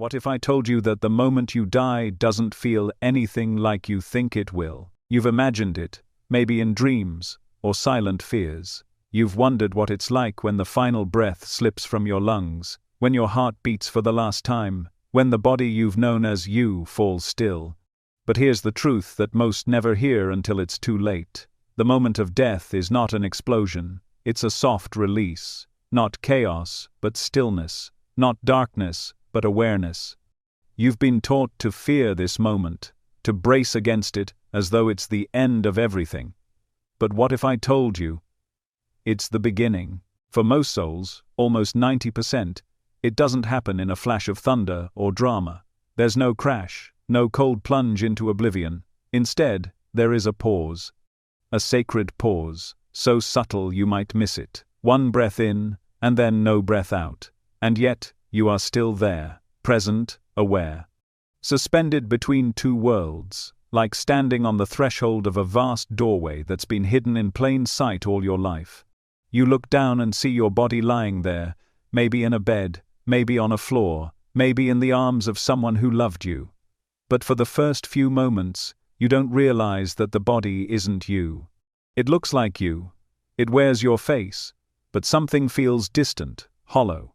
What if I told you that the moment you die doesn't feel anything like you think it will? You've imagined it, maybe in dreams, or silent fears. You've wondered what it's like when the final breath slips from your lungs, when your heart beats for the last time, when the body you've known as you falls still. But here's the truth that most never hear until it's too late. The moment of death is not an explosion, it's a soft release. Not chaos, but stillness. Not darkness, but awareness. You've been taught to fear this moment, to brace against it as though it's the end of everything. But what if I told you? It's the beginning. For most souls, almost 90%, it doesn't happen in a flash of thunder or drama. There's no crash, no cold plunge into oblivion. Instead, there is a pause. A sacred pause, so subtle you might miss it. One breath in, and then no breath out. And yet, you are still there, present, aware. Suspended between two worlds, like standing on the threshold of a vast doorway that's been hidden in plain sight all your life. You look down and see your body lying there, maybe in a bed, maybe on a floor, maybe in the arms of someone who loved you. But for the first few moments, you don't realize that the body isn't you. It looks like you. It wears your face, but something feels distant, hollow.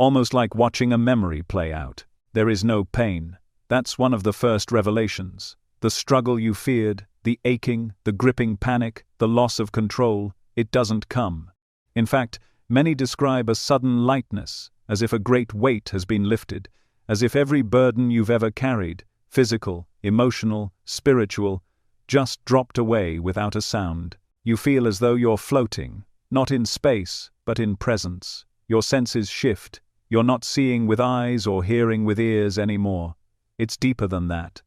Almost like watching a memory play out. There is no pain. That's one of the first revelations. The struggle you feared, the aching, the gripping panic, the loss of control, it doesn't come. In fact, many describe a sudden lightness, as if a great weight has been lifted, as if every burden you've ever carried, physical, emotional, spiritual, just dropped away without a sound. You feel as though you're floating, not in space, but in presence. Your senses shift. You're not seeing with eyes or hearing with ears anymore. It's deeper than that.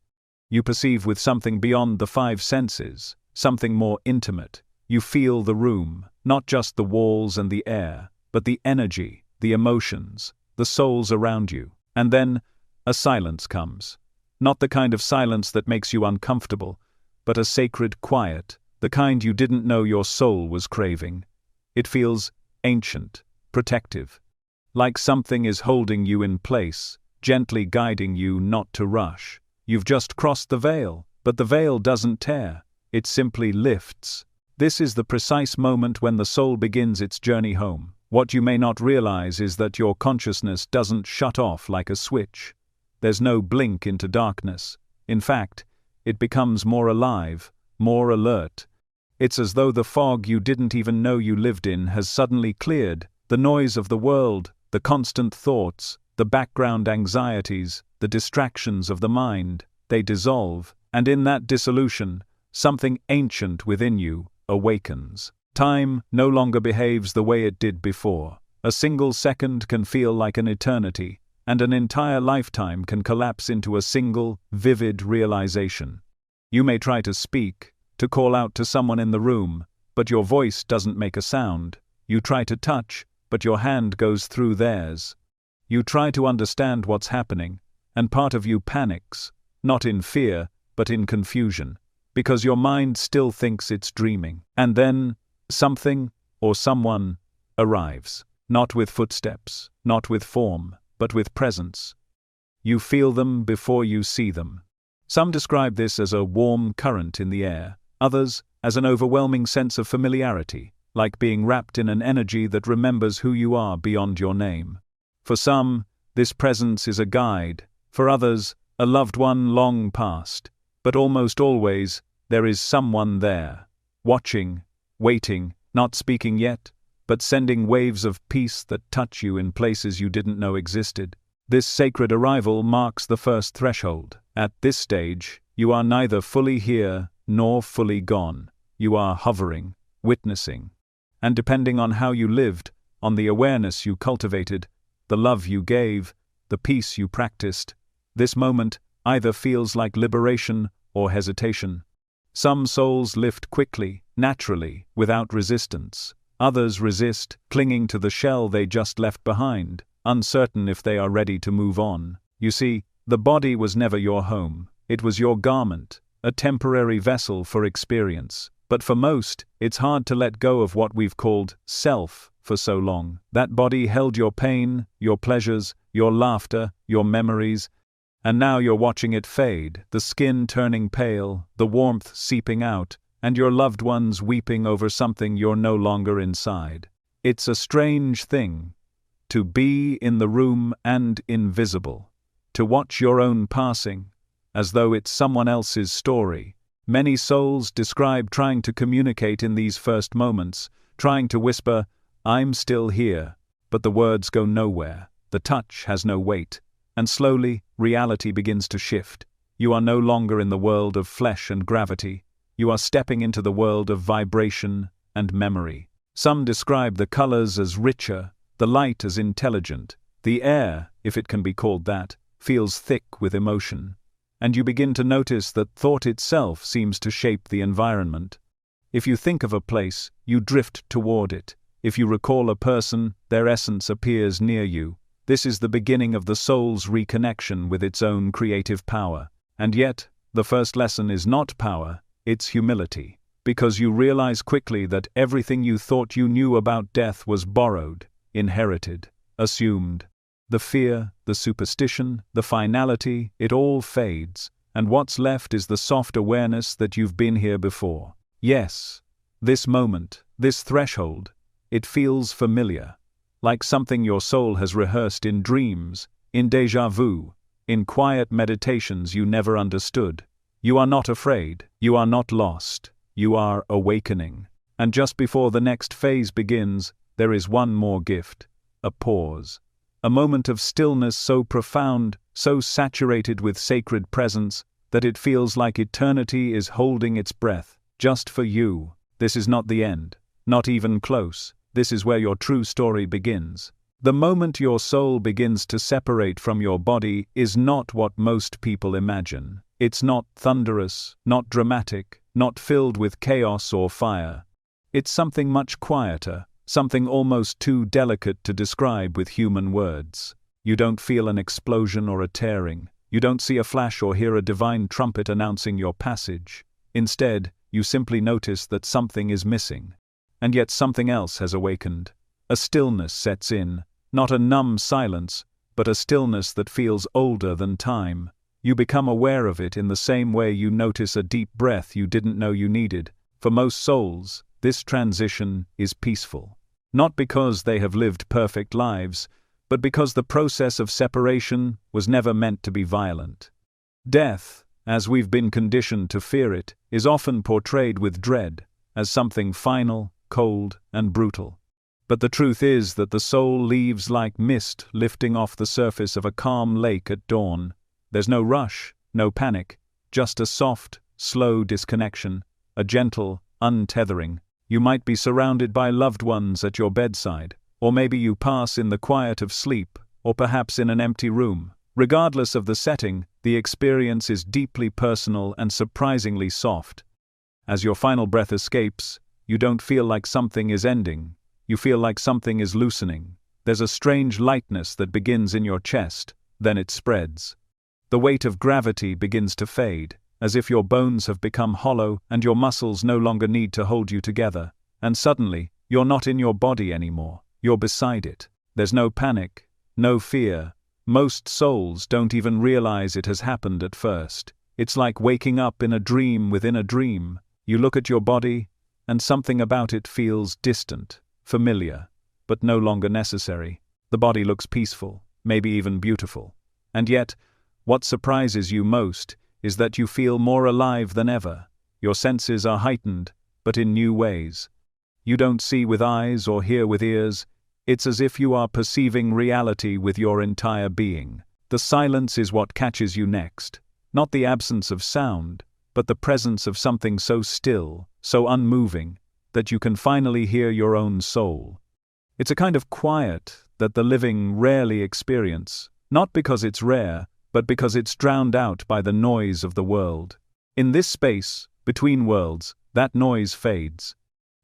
You perceive with something beyond the five senses, something more intimate. You feel the room, not just the walls and the air, but the energy, the emotions, the souls around you. And then, a silence comes. Not the kind of silence that makes you uncomfortable, but a sacred quiet, the kind you didn't know your soul was craving. It feels ancient, protective. Like something is holding you in place, gently guiding you not to rush. You've just crossed the veil, but the veil doesn't tear, it simply lifts. This is the precise moment when the soul begins its journey home. What you may not realize is that your consciousness doesn't shut off like a switch. There's no blink into darkness. In fact, it becomes more alive, more alert. It's as though the fog you didn't even know you lived in has suddenly cleared. The noise of the world, the constant thoughts, the background anxieties, the distractions of the mind, they dissolve, and in that dissolution, something ancient within you awakens. Time no longer behaves the way it did before. A single second can feel like an eternity, and an entire lifetime can collapse into a single, vivid realization. You may try to speak, to call out to someone in the room, but your voice doesn't make a sound. You try to touch, but your hand goes through theirs. You try to understand what's happening, and part of you panics, not in fear, but in confusion, because your mind still thinks it's dreaming. And then, something, or someone, arrives. Not with footsteps, not with form, but with presence. You feel them before you see them. Some describe this as a warm current in the air, others as an overwhelming sense of familiarity, like being wrapped in an energy that remembers who you are beyond your name. For some, this presence is a guide, for others, a loved one long past, but almost always, there is someone there, watching, waiting, not speaking yet, but sending waves of peace that touch you in places you didn't know existed. This sacred arrival marks the first threshold. At this stage, you are neither fully here nor fully gone. You are hovering, witnessing. And depending on how you lived, on the awareness you cultivated, the love you gave, the peace you practiced, this moment either feels like liberation or hesitation. Some souls lift quickly, naturally, without resistance. Others resist, clinging to the shell they just left behind, uncertain if they are ready to move on. You see, the body was never your home. It was your garment, a temporary vessel for experience. But for most, it's hard to let go of what we've called self for so long. That body held your pain, your pleasures, your laughter, your memories, and now you're watching it fade, the skin turning pale, the warmth seeping out, and your loved ones weeping over something you're no longer inside. It's a strange thing to be in the room and invisible, to watch your own passing, as though it's someone else's story. Many souls describe trying to communicate in these first moments, trying to whisper, "I'm still here," but the words go nowhere, the touch has no weight, and slowly, reality begins to shift. You are no longer in the world of flesh and gravity, you are stepping into the world of vibration and memory. Some describe the colors as richer, the light as intelligent, the air, if it can be called that, feels thick with emotion. And you begin to notice that thought itself seems to shape the environment. If you think of a place, you drift toward it. If you recall a person, their essence appears near you. This is the beginning of the soul's reconnection with its own creative power. And yet, the first lesson is not power, it's humility. Because you realize quickly that everything you thought you knew about death was borrowed, inherited, assumed. The fear, the superstition, the finality, it all fades, and what's left is the soft awareness that you've been here before. Yes, this moment, this threshold, it feels familiar, like something your soul has rehearsed in dreams, in déjà vu, in quiet meditations you never understood. You are not afraid, you are not lost, you are awakening. And just before the next phase begins, there is one more gift, a pause. A moment of stillness so profound, so saturated with sacred presence, that it feels like eternity is holding its breath, just for you. This is not the end, not even close. This is where your true story begins. The moment your soul begins to separate from your body is not what most people imagine. It's not thunderous, not dramatic, not filled with chaos or fire. It's something much quieter, something almost too delicate to describe with human words. You don't feel an explosion or a tearing. You don't see a flash or hear a divine trumpet announcing your passage. Instead, you simply notice that something is missing. And yet something else has awakened. A stillness sets in, not a numb silence, but a stillness that feels older than time. You become aware of it in the same way you notice a deep breath you didn't know you needed. For most souls, this transition is peaceful. Not because they have lived perfect lives, but because the process of separation was never meant to be violent. Death, as we've been conditioned to fear it, is often portrayed with dread, as something final, cold, and brutal. But the truth is that the soul leaves like mist lifting off the surface of a calm lake at dawn. There's no rush, no panic, just a soft, slow disconnection, a gentle untethering. You might be surrounded by loved ones at your bedside, or maybe you pass in the quiet of sleep, or perhaps in an empty room. Regardless of the setting, the experience is deeply personal and surprisingly soft. As your final breath escapes, you don't feel like something is ending. You feel like something is loosening. There's a strange lightness that begins in your chest, then it spreads. The weight of gravity begins to fade, as if your bones have become hollow and your muscles no longer need to hold you together. And suddenly, you're not in your body anymore, you're beside it. There's no panic, no fear. Most souls don't even realize it has happened at first. It's like waking up in a dream within a dream. You look at your body, and something about it feels distant, familiar, but no longer necessary. The body looks peaceful, maybe even beautiful. And yet, what surprises you most is that you feel more alive than ever. Your senses are heightened, but in new ways. You don't see with eyes or hear with ears. It's as if you are perceiving reality with your entire being. The silence is what catches you next. Not the absence of sound, but the presence of something so still, so unmoving, that you can finally hear your own soul. It's a kind of quiet that the living rarely experience, not because it's rare, but because it's drowned out by the noise of the world. In this space, between worlds, that noise fades.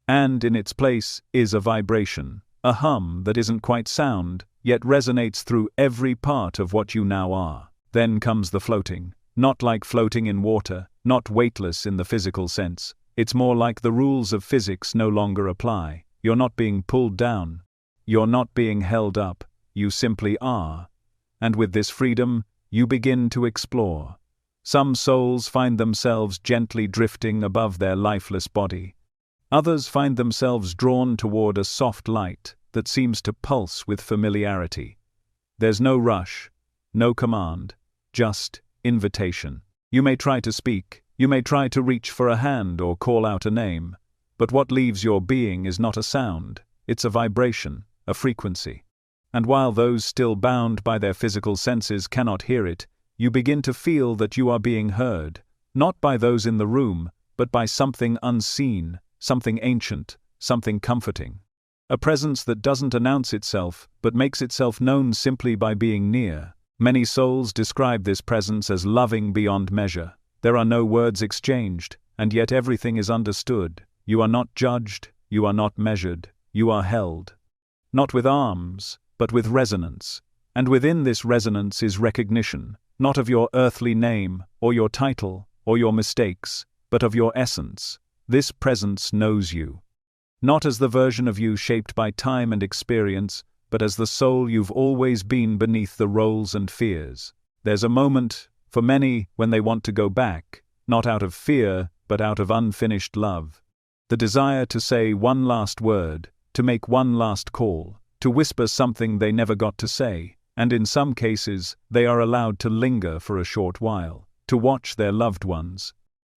And in its place is a vibration, a hum that isn't quite sound, yet resonates through every part of what you now are. Then comes the floating, not like floating in water, not weightless in the physical sense. It's more like the rules of physics no longer apply. You're not being pulled down. You're not being held up. You simply are. and with this freedom, you begin to explore. Some souls find themselves gently drifting above their lifeless body. Others find themselves drawn toward a soft light that seems to pulse with familiarity. There's no rush, no command, just invitation. You may try to speak, you may try to reach for a hand or call out a name, but what leaves your being is not a sound, it's a vibration, a frequency. And while those still bound by their physical senses cannot hear it, you begin to feel that you are being heard, not by those in the room, but by something unseen, something ancient, something comforting. A presence that doesn't announce itself, but makes itself known simply by being near. Many souls describe this presence as loving beyond measure. There are no words exchanged, and yet everything is understood. You are not judged, you are not measured, you are held. Not with arms, but with resonance. And within this resonance is recognition, not of your earthly name, or your title, or your mistakes, but of your essence. This presence knows you. Not as the version of you shaped by time and experience, but as the soul you've always been beneath the roles and fears. There's a moment, for many, when they want to go back, not out of fear, but out of unfinished love. The desire to say one last word, to make one last call, to whisper something they never got to say, and in some cases, they are allowed to linger for a short while, to watch their loved ones,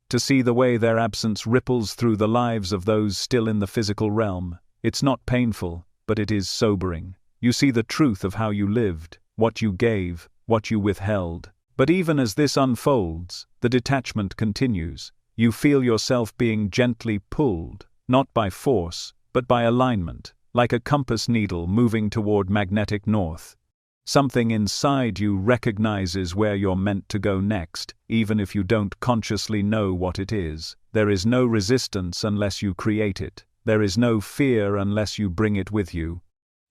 to see the way their absence ripples through the lives of those still in the physical realm. It's not painful, but it is sobering. You see the truth of how you lived, what you gave, what you withheld. But even as this unfolds, the detachment continues. You feel yourself being gently pulled, not by force, but by alignment, like a compass needle moving toward magnetic north. Something inside you recognizes where you're meant to go next, even if you don't consciously know what it is. There is no resistance unless you create it. There is no fear unless you bring it with you.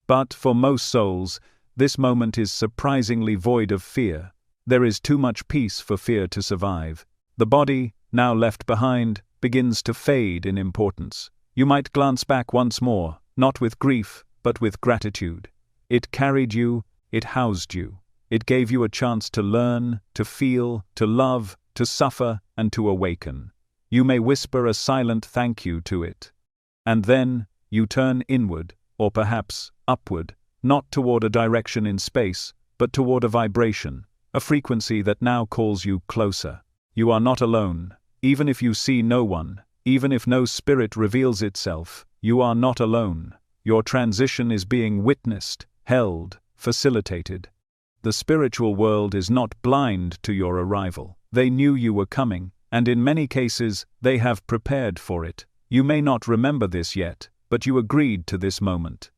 But for most souls, this moment is surprisingly void of fear. There is too much peace for fear to survive. The body, now left behind, begins to fade in importance. You might glance back once more, not with grief, but with gratitude. It carried you, it housed you. It gave you a chance to learn, to feel, to love, to suffer, and to awaken. You may whisper a silent thank you to it. And then, you turn inward, or perhaps upward, not toward a direction in space, but toward a vibration, a frequency that now calls you closer. You are not alone. Even if you see no one, even if no spirit reveals itself, you are not alone. Your transition is being witnessed, held, facilitated. The spiritual world is not blind to your arrival. They knew you were coming, and in many cases, they have prepared for it. You may not remember this yet, but you agreed to this moment.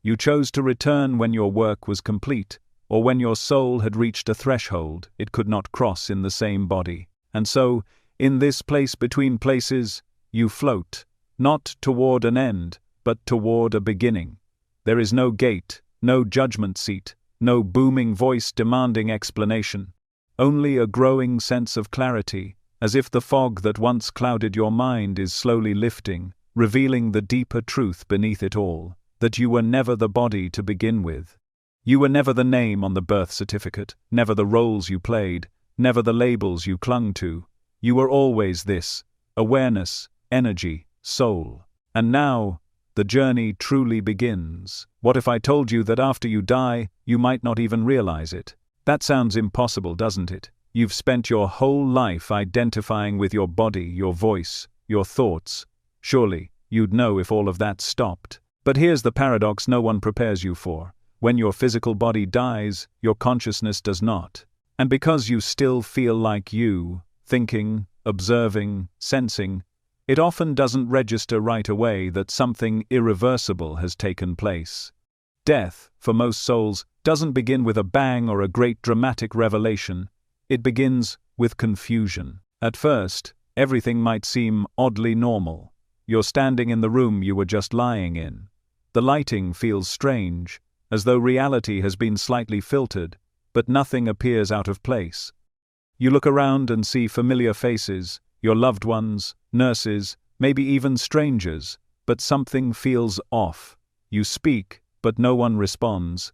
You chose to return when your work was complete, or when your soul had reached a threshold it could not cross in the same body. And so, in this place between places, you float, not toward an end, but toward a beginning. There is no gate, no judgment seat, no booming voice demanding explanation. Only a growing sense of clarity, as if the fog that once clouded your mind is slowly lifting, revealing the deeper truth beneath it all, that you were never the body to begin with. You were never the name on the birth certificate, never the roles you played, never the labels you clung to. You were always this: awareness, energy, soul. And now, the journey truly begins. What if I told you that after you die, you might not even realize it? That sounds impossible, doesn't it? You've spent your whole life identifying with your body, your voice, your thoughts. Surely, you'd know if all of that stopped. But here's the paradox no one prepares you for. When your physical body dies, your consciousness does not. And because you still feel like you, thinking, observing, sensing, it often doesn't register right away that something irreversible has taken place. Death, for most souls, doesn't begin with a bang or a great dramatic revelation. It begins with confusion. At first, everything might seem oddly normal. You're standing in the room you were just lying in. The lighting feels strange, as though reality has been slightly filtered, but nothing appears out of place. You look around and see familiar faces, your loved ones, nurses, maybe even strangers, but something feels off. You speak, but no one responds.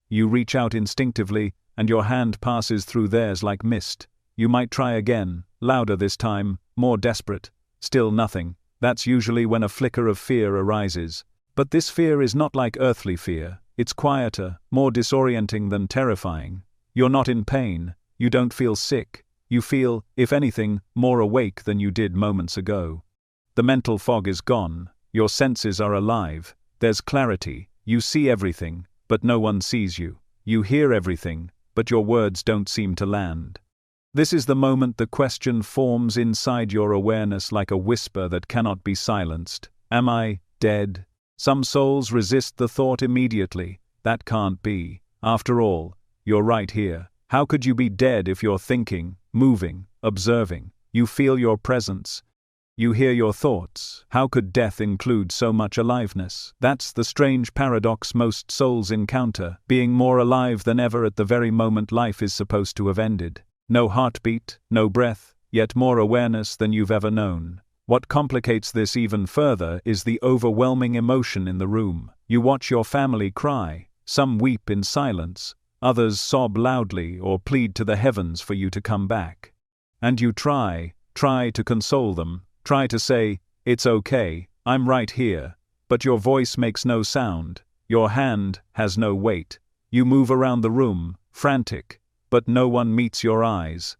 You reach out instinctively, and your hand passes through theirs like mist. You might try again, louder this time, more desperate. Still nothing. That's usually when a flicker of fear arises. But this fear is not like earthly fear. It's quieter, more disorienting than terrifying. You're not in pain. You don't feel sick. You feel, if anything, more awake than you did moments ago. The mental fog is gone. Your senses are alive. There's clarity. You see everything, but no one sees you. You hear everything, but your words don't seem to land. This is the moment the question forms inside your awareness like a whisper that cannot be silenced. Am I dead? Some souls resist the thought immediately. That can't be. After all, you're right here. How could you be dead if you're thinking, moving, observing? You feel your presence. You hear your thoughts. How could death include so much aliveness? That's the strange paradox most souls encounter, being more alive than ever at the very moment life is supposed to have ended. No heartbeat, no breath, yet more awareness than you've ever known. What complicates this even further is the overwhelming emotion in the room. You watch your family cry. Some weep in silence. Others sob loudly or plead to the heavens for you to come back. And you try to console them, try to say, "It's okay, I'm right here," but your voice makes no sound, your hand has no weight. You move around the room, frantic, but no one meets your eyes.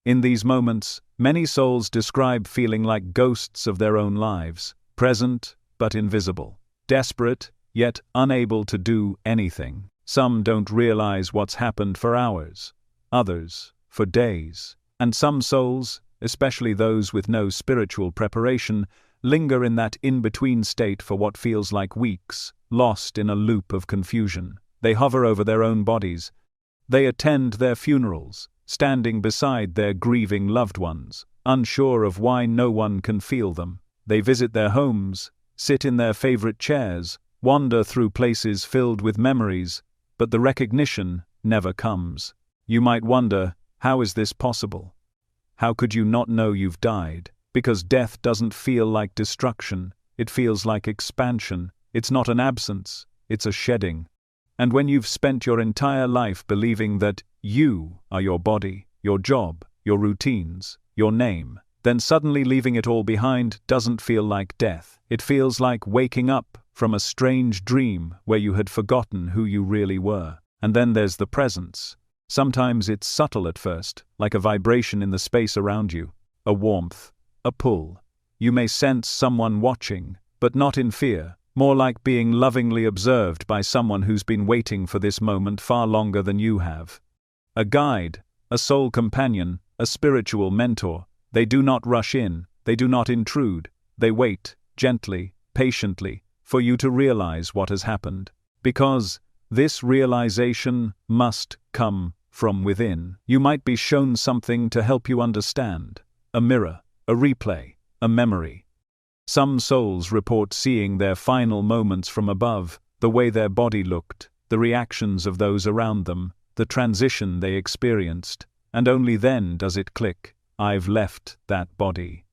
In these moments, many souls describe feeling like ghosts of their own lives, present but invisible, desperate yet unable to do anything. Some don't realize what's happened for hours, others for days, and some souls, especially those with no spiritual preparation, linger in that in-between state for what feels like weeks, lost in a loop of confusion. They hover over their own bodies. They attend their funerals, standing beside their grieving loved ones, unsure of why no one can feel them. They visit their homes, sit in their favorite chairs, wander through places filled with memories, but the recognition never comes. You might wonder, how is this possible? How could you not know you've died? Because death doesn't feel like destruction, it feels like expansion. It's not an absence, it's a shedding. And when you've spent your entire life believing that you are your body, your job, your routines, your name, then suddenly leaving it all behind doesn't feel like death. It feels like waking up from a strange dream where you had forgotten who you really were. And then there's the presence. Sometimes it's subtle at first, like a vibration in the space around you, a warmth, a pull. You may sense someone watching, but not in fear, more like being lovingly observed by someone who's been waiting for this moment far longer than you have. A guide, a soul companion, a spiritual mentor. They do not rush in, they do not intrude, they wait, gently, patiently, for you to realize what has happened. Because this realization must come from within. You might be shown something to help you understand. A mirror, a replay, a memory. Some souls report seeing their final moments from above, the way their body looked, the reactions of those around them, the transition they experienced, and only then does it click. I've left that body.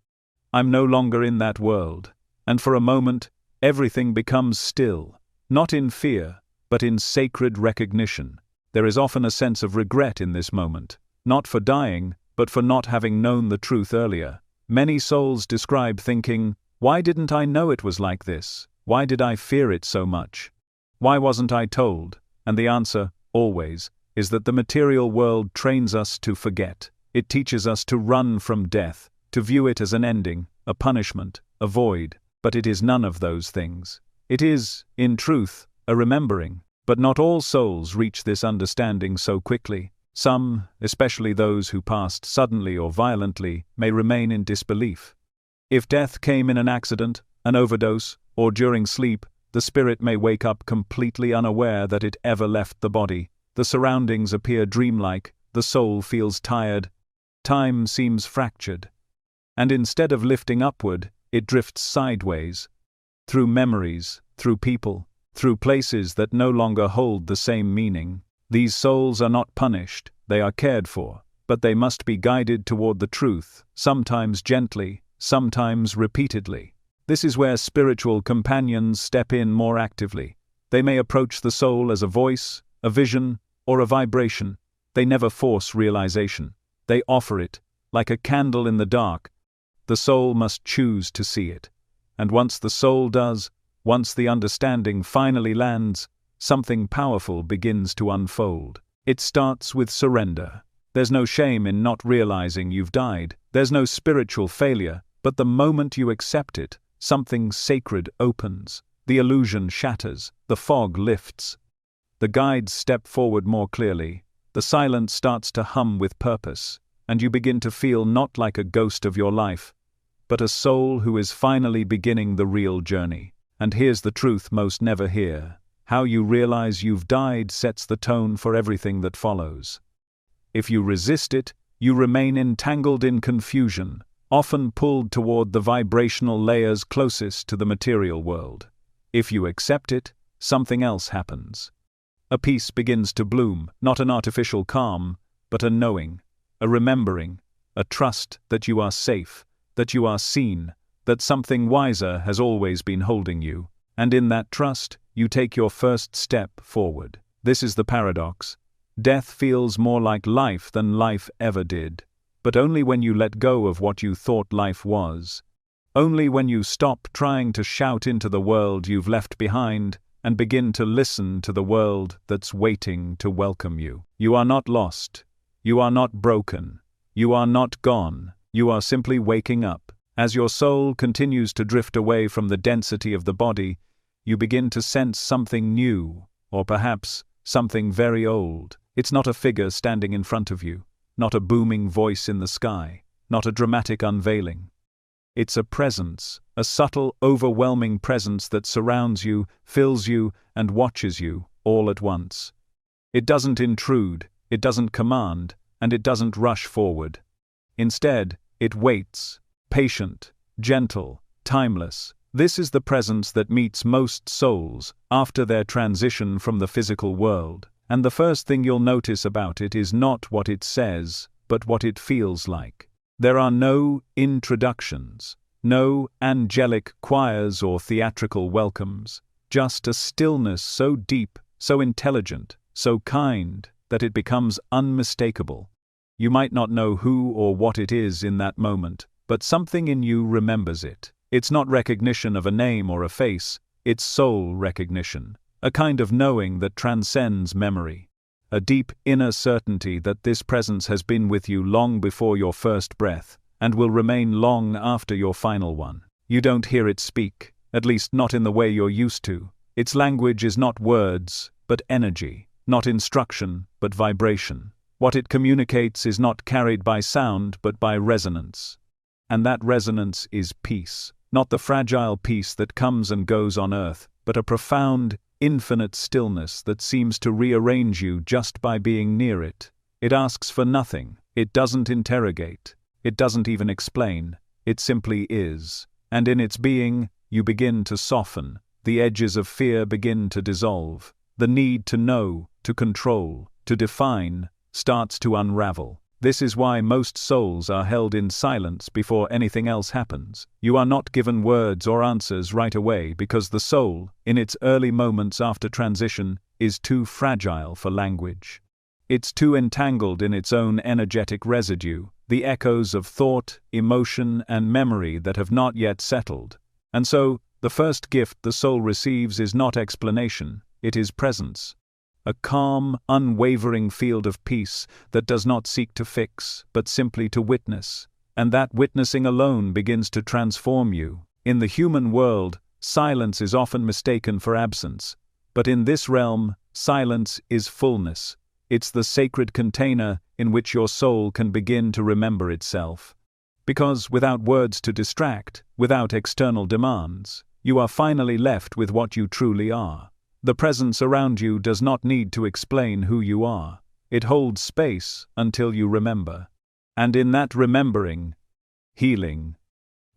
I'm no longer in that world. And for a moment, everything becomes still, not in fear, but in sacred recognition. There is often a sense of regret in this moment, not for dying, but for not having known the truth earlier. Many souls describe thinking, why didn't I know it was like this? Why did I fear it so much? Why wasn't I told? And the answer, always, is that the material world trains us to forget. It teaches us to run from death, to view it as an ending, a punishment, a void, but it is none of those things. It is, in truth, a remembering. But not all souls reach this understanding so quickly. Some, especially those who passed suddenly or violently, may remain in disbelief. If death came in an accident, an overdose, or during sleep, the spirit may wake up completely unaware that it ever left the body. The surroundings appear dreamlike, the soul feels tired, time seems fractured. And instead of lifting upward, it drifts sideways, through memories, through people, through places that no longer hold the same meaning. These souls are not punished, they are cared for, but they must be guided toward the truth, sometimes gently, sometimes repeatedly. This is where spiritual companions step in more actively. They may approach the soul as a voice, a vision, or a vibration. They never force realization. They offer it, like a candle in the dark. The soul must choose to see it. And once the soul does, once the understanding finally lands, something powerful begins to unfold. It starts with surrender. There's no shame in not realizing you've died. There's no spiritual failure, but the moment you accept it, something sacred opens. The illusion shatters. The fog lifts. The guides step forward more clearly. The silence starts to hum with purpose, and you begin to feel not like a ghost of your life, but a soul who is finally beginning the real journey. And here's the truth most never hear. How you realize you've died sets the tone for everything that follows. If you resist it, you remain entangled in confusion, often pulled toward the vibrational layers closest to the material world. If you accept it, something else happens. A peace begins to bloom, not an artificial calm, but a knowing, a remembering, a trust that you are safe, that you are seen, that something wiser has always been holding you, and in that trust, you take your first step forward. This is the paradox. Death feels more like life than life ever did, but only when you let go of what you thought life was. Only when you stop trying to shout into the world you've left behind and begin to listen to the world that's waiting to welcome you. You are not lost. You are not broken. You are not gone. You are simply waking up. As your soul continues to drift away from the density of the body, you begin to sense something new, or perhaps something very old. It's not a figure standing in front of you, not a booming voice in the sky, not a dramatic unveiling. It's a presence, a subtle, overwhelming presence that surrounds you, fills you, and watches you, all at once. It doesn't intrude, it doesn't command, and it doesn't rush forward. Instead, it waits, patient, gentle, timeless. This is the presence that meets most souls after their transition from the physical world. And the first thing you'll notice about it is not what it says, but what it feels like. There are no introductions, no angelic choirs or theatrical welcomes, just a stillness so deep, so intelligent, so kind, that it becomes unmistakable. You might not know who or what it is in that moment, but something in you remembers it. It's not recognition of a name or a face, it's soul recognition. A kind of knowing that transcends memory. A deep inner certainty that this presence has been with you long before your first breath, and will remain long after your final one. You don't hear it speak, at least not in the way you're used to. Its language is not words, but energy, not instruction, but vibration. What it communicates is not carried by sound, but by resonance. And that resonance is peace. Not the fragile peace that comes and goes on earth, but a profound, infinite stillness that seems to rearrange you just by being near it. It asks for nothing, it doesn't interrogate, it doesn't even explain, it simply is. And in its being, you begin to soften, the edges of fear begin to dissolve, the need to know, to control, to define, starts to unravel. This is why most souls are held in silence before anything else happens. You are not given words or answers right away because the soul, in its early moments after transition, is too fragile for language. It's too entangled in its own energetic residue, the echoes of thought, emotion, and memory that have not yet settled. And so, the first gift the soul receives is not explanation, it is presence. A calm, unwavering field of peace that does not seek to fix, but simply to witness. And that witnessing alone begins to transform you. In the human world, silence is often mistaken for absence. But in this realm, silence is fullness. It's the sacred container in which your soul can begin to remember itself. Because without words to distract, without external demands, you are finally left with what you truly are. The presence around you does not need to explain who you are. It holds space until you remember. And in that remembering, healing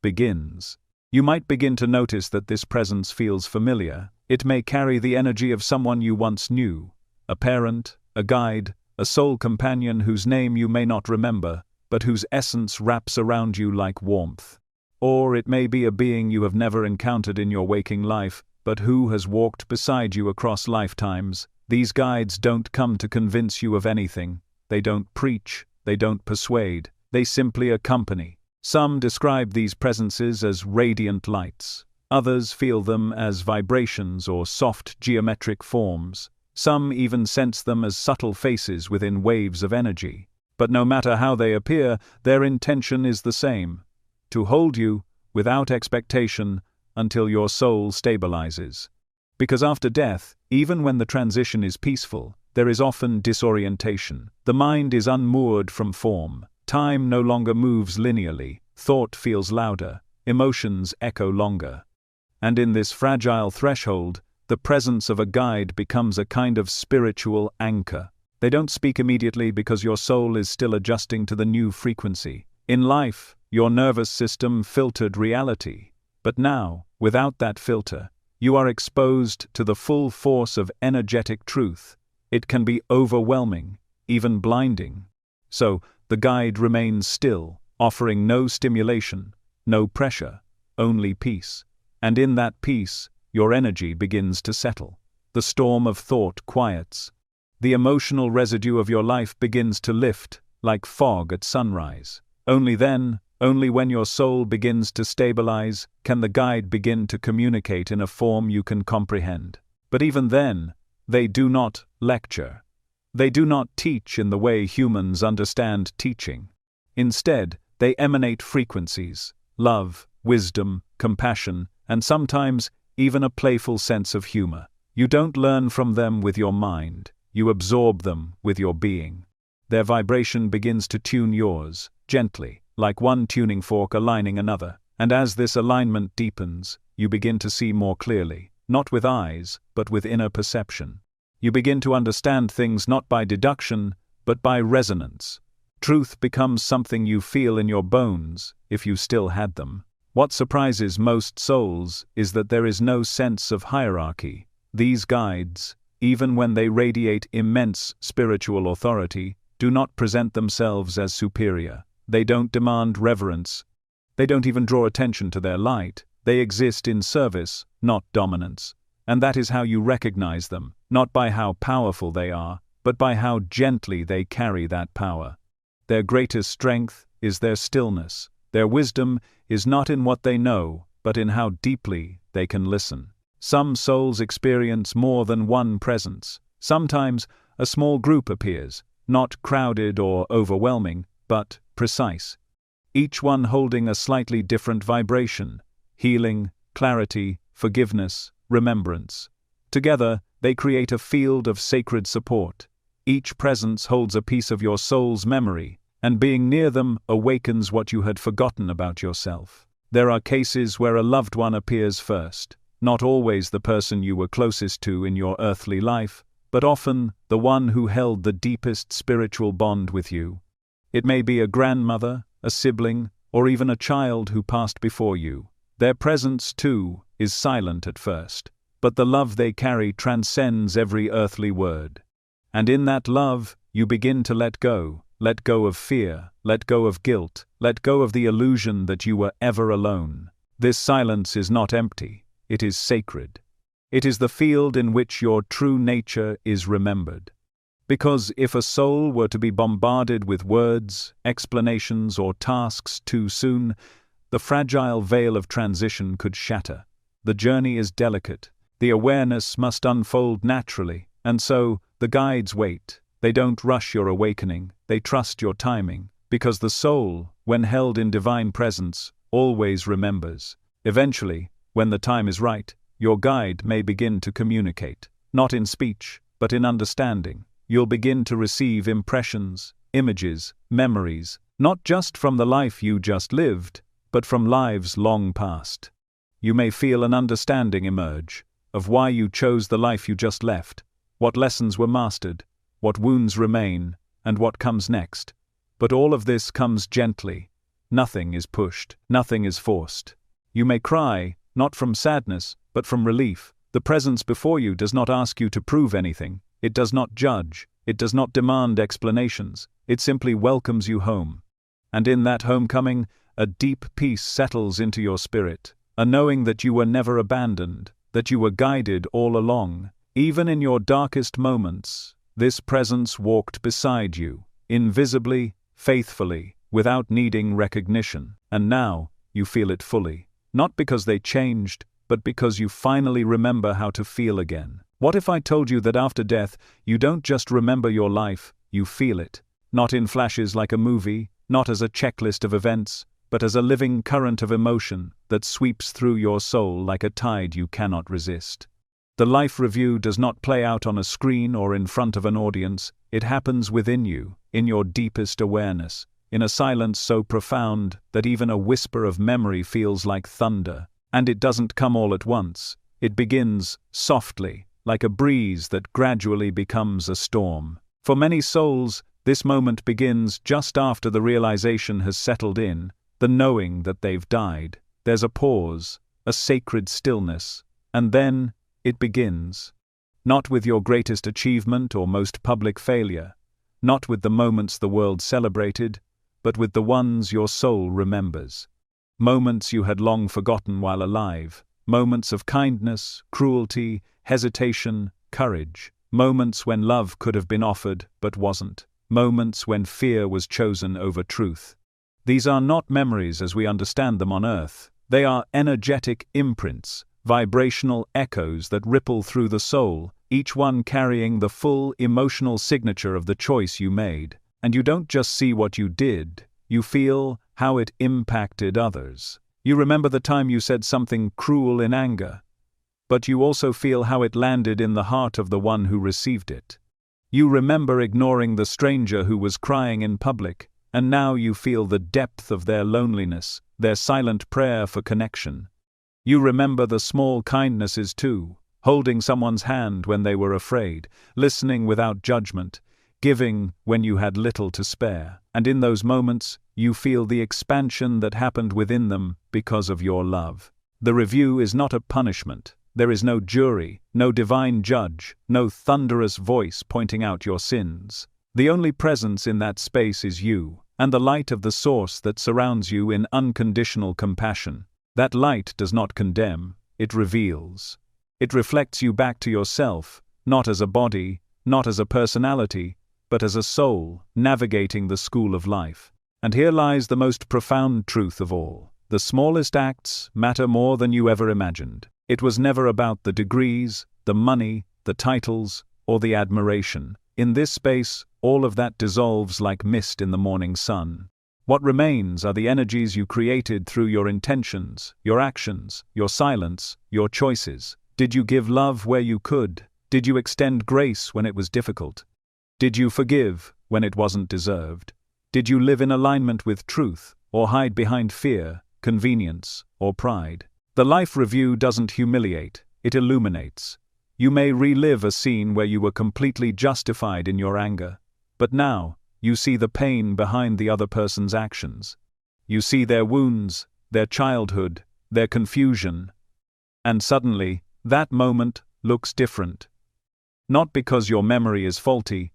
begins. You might begin to notice that this presence feels familiar. It may carry the energy of someone you once knew, a parent, a guide, a soul companion whose name you may not remember, but whose essence wraps around you like warmth. Or it may be a being you have never encountered in your waking life, but who has walked beside you across lifetimes. These guides don't come to convince you of anything. they don't preach, they don't persuade, they simply accompany. Some describe these presences as radiant lights. Others feel them as vibrations or soft geometric forms. Some even sense them as subtle faces within waves of energy. But no matter how they appear, their intention is the same: to hold you, without expectation, until your soul stabilizes. Because after death, even when the transition is peaceful, there is often disorientation. The mind is unmoored from form. Time no longer moves linearly. Thought feels louder. Emotions echo longer. And in this fragile threshold, the presence of a guide becomes a kind of spiritual anchor. They don't speak immediately because your soul is still adjusting to the new frequency. In life, your nervous system filtered reality. But now, without that filter, you are exposed to the full force of energetic truth. It can be overwhelming, even blinding. So, the guide remains still, offering no stimulation, no pressure, only peace. And in that peace, your energy begins to settle. The storm of thought quiets. The emotional residue of your life begins to lift, like fog at sunrise. Only then, only when your soul begins to stabilize, can the guide begin to communicate in a form you can comprehend. But even then, they do not lecture. They do not teach in the way humans understand teaching. Instead, they emanate frequencies: love, wisdom, compassion, and sometimes even a playful sense of humor. You don't learn from them with your mind, you absorb them with your being. Their vibration begins to tune yours, gently, like one tuning fork aligning another. And as this alignment deepens, you begin to see more clearly, not with eyes, but with inner perception. You begin to understand things not by deduction, but by resonance. Truth becomes something you feel in your bones, if you still had them. What surprises most souls is that there is no sense of hierarchy. These guides, even when they radiate immense spiritual authority, do not present themselves as superior. They don't demand reverence. They don't even draw attention to their light. They exist in service, not dominance. And that is how you recognize them, not by how powerful they are, but by how gently they carry that power. Their greatest strength is their stillness. Their wisdom is not in what they know, but in how deeply they can listen. Some souls experience more than one presence. Sometimes a small group appears, not crowded or overwhelming, but precise. Each one holding a slightly different vibration: healing, clarity, forgiveness, remembrance. Together, they create a field of sacred support. Each presence holds a piece of your soul's memory, and being near them awakens what you had forgotten about yourself. There are cases where a loved one appears first, not always the person you were closest to in your earthly life, but often the one who held the deepest spiritual bond with you. It may be a grandmother, a sibling, or even a child who passed before you. Their presence, too, is silent at first, but the love they carry transcends every earthly word. And in that love, you begin to let go of fear, let go of guilt, let go of the illusion that you were ever alone. This silence is not empty, it is sacred. It is the field in which your true nature is remembered. Because if a soul were to be bombarded with words, explanations, or tasks too soon, the fragile veil of transition could shatter. The journey is delicate. The awareness must unfold naturally, and so the guides wait. They don't rush your awakening, they trust your timing, because the soul, when held in divine presence, always remembers. Eventually, when the time is right, your guide may begin to communicate, not in speech, but in understanding. You'll begin to receive impressions, images, memories, not just from the life you just lived, but from lives long past. You may feel an understanding emerge of why you chose the life you just left, what lessons were mastered, what wounds remain, and what comes next. But all of this comes gently. Nothing is pushed, nothing is forced. You may cry, not from sadness, but from relief. The presence before you does not ask you to prove anything. It does not judge. It does not demand explanations. It simply welcomes you home. And in that homecoming, a deep peace settles into your spirit, a knowing that you were never abandoned, that you were guided all along. Even in your darkest moments, this presence walked beside you. invisibly, faithfully, without needing recognition. And now, you feel it fully. Not because they changed, but because you finally remember how to feel again. What if I told you that after death, you don't just remember your life, you feel it? Not in flashes like a movie, not as a checklist of events, but as a living current of emotion that sweeps through your soul like a tide you cannot resist. The life review does not play out on a screen or in front of an audience, it happens within you, in your deepest awareness, in a silence so profound that even a whisper of memory feels like thunder. And it doesn't come all at once, it begins softly, like a breeze that gradually becomes a storm. For many souls, this moment begins just after the realization has settled in, the knowing that they've died. There's a pause, a sacred stillness, and then it begins. Not with your greatest achievement or most public failure, not with the moments the world celebrated, but with the ones your soul remembers. Moments you had long forgotten while alive, moments of kindness, cruelty, hesitation, courage, moments when love could have been offered but wasn't, moments when fear was chosen over truth. These are not memories as we understand them on earth, they are energetic imprints, vibrational echoes that ripple through the soul, each one carrying the full emotional signature of the choice you made. And you don't just see what you did, you feel how it impacted others. You remember the time you said something cruel in anger, but you also feel how it landed in the heart of the one who received it. You remember ignoring the stranger who was crying in public, and now you feel the depth of their loneliness, their silent prayer for connection. You remember the small kindnesses too, holding someone's hand when they were afraid, listening without judgment, giving when you had little to spare. And in those moments, you feel the expansion that happened within them because of your love. The review is not a punishment. There is no jury, no divine judge, no thunderous voice pointing out your sins. The only presence in that space is you, and the light of the source that surrounds you in unconditional compassion. That light does not condemn, it reveals. It reflects you back to yourself, not as a body, not as a personality, but as a soul, navigating the school of life. And here lies the most profound truth of all. The smallest acts matter more than you ever imagined. It was never about the degrees, the money, the titles, or the admiration. In this space, all of that dissolves like mist in the morning sun. What remains are the energies you created through your intentions, your actions, your silence, your choices. Did you give love where you could? Did you extend grace when it was difficult? Did you forgive when it wasn't deserved? Did you live in alignment with truth, or hide behind fear, convenience, or pride? The life review doesn't humiliate, it illuminates. You may relive a scene where you were completely justified in your anger, but now, you see the pain behind the other person's actions. You see their wounds, their childhood, their confusion. And suddenly, that moment looks different. Not because your memory is faulty,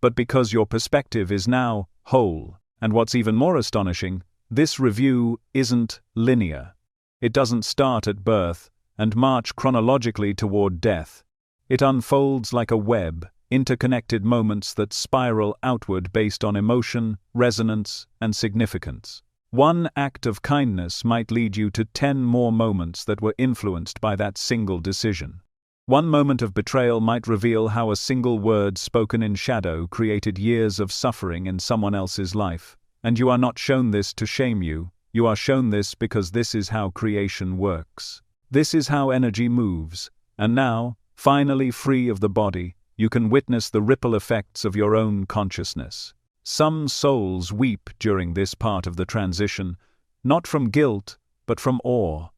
but because your perspective is now whole. And what's even more astonishing, this review isn't linear. It doesn't start at birth and march chronologically toward death. It unfolds like a web, interconnected moments that spiral outward based on emotion, resonance, and significance. One act of kindness might lead you to 10 more moments that were influenced by that single decision. One moment of betrayal might reveal how a single word spoken in shadow created years of suffering in someone else's life. And you are not shown this to shame you, you are shown this because this is how creation works. This is how energy moves. And now, finally free of the body, you can witness the ripple effects of your own consciousness. Some souls weep during this part of the transition, not from guilt, but from awe.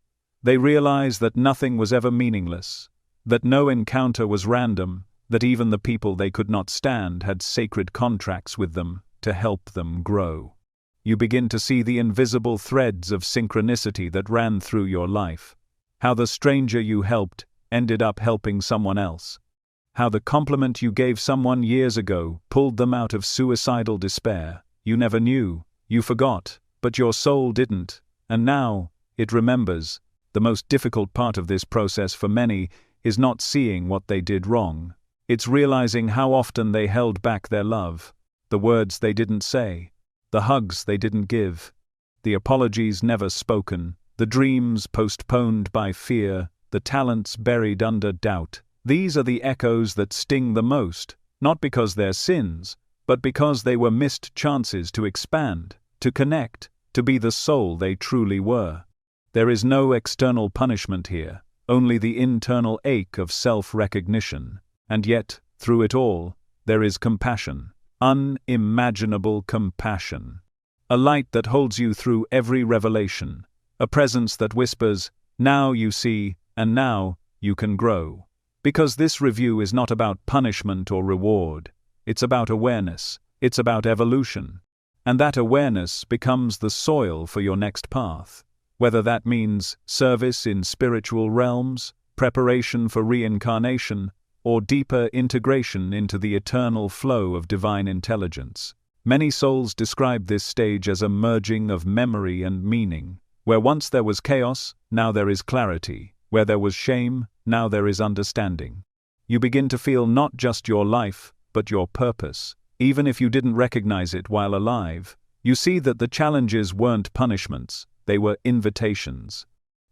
They realize that nothing was ever meaningless, that no encounter was random, that even the people they could not stand had sacred contracts with them to help them grow. You begin to see the invisible threads of synchronicity that ran through your life. How the stranger you helped ended up helping someone else. How the compliment you gave someone years ago pulled them out of suicidal despair. You never knew, you forgot, but your soul didn't, and now, it remembers. The most difficult part of this process for many is not seeing what they did wrong. It's realizing how often they held back their love, the words they didn't say, the hugs they didn't give, the apologies never spoken, the dreams postponed by fear, the talents buried under doubt. These are the echoes that sting the most, not because they're sins, but because they were missed chances to expand, to connect, to be the soul they truly were. There is no external punishment here, only the internal ache of self-recognition. And yet, through it all, there is compassion, unimaginable compassion. A light that holds you through every revelation, a presence that whispers, "Now you see, and now you can grow." Because this review is not about punishment or reward, it's about awareness, it's about evolution. And that awareness becomes the soil for your next path. Whether that means service in spiritual realms, preparation for reincarnation, or deeper integration into the eternal flow of divine intelligence. Many souls describe this stage as a merging of memory and meaning. Where once there was chaos, now there is clarity. Where there was shame, now there is understanding. You begin to feel not just your life, but your purpose. Even if you didn't recognize it while alive, you see that the challenges weren't punishments, they were invitations.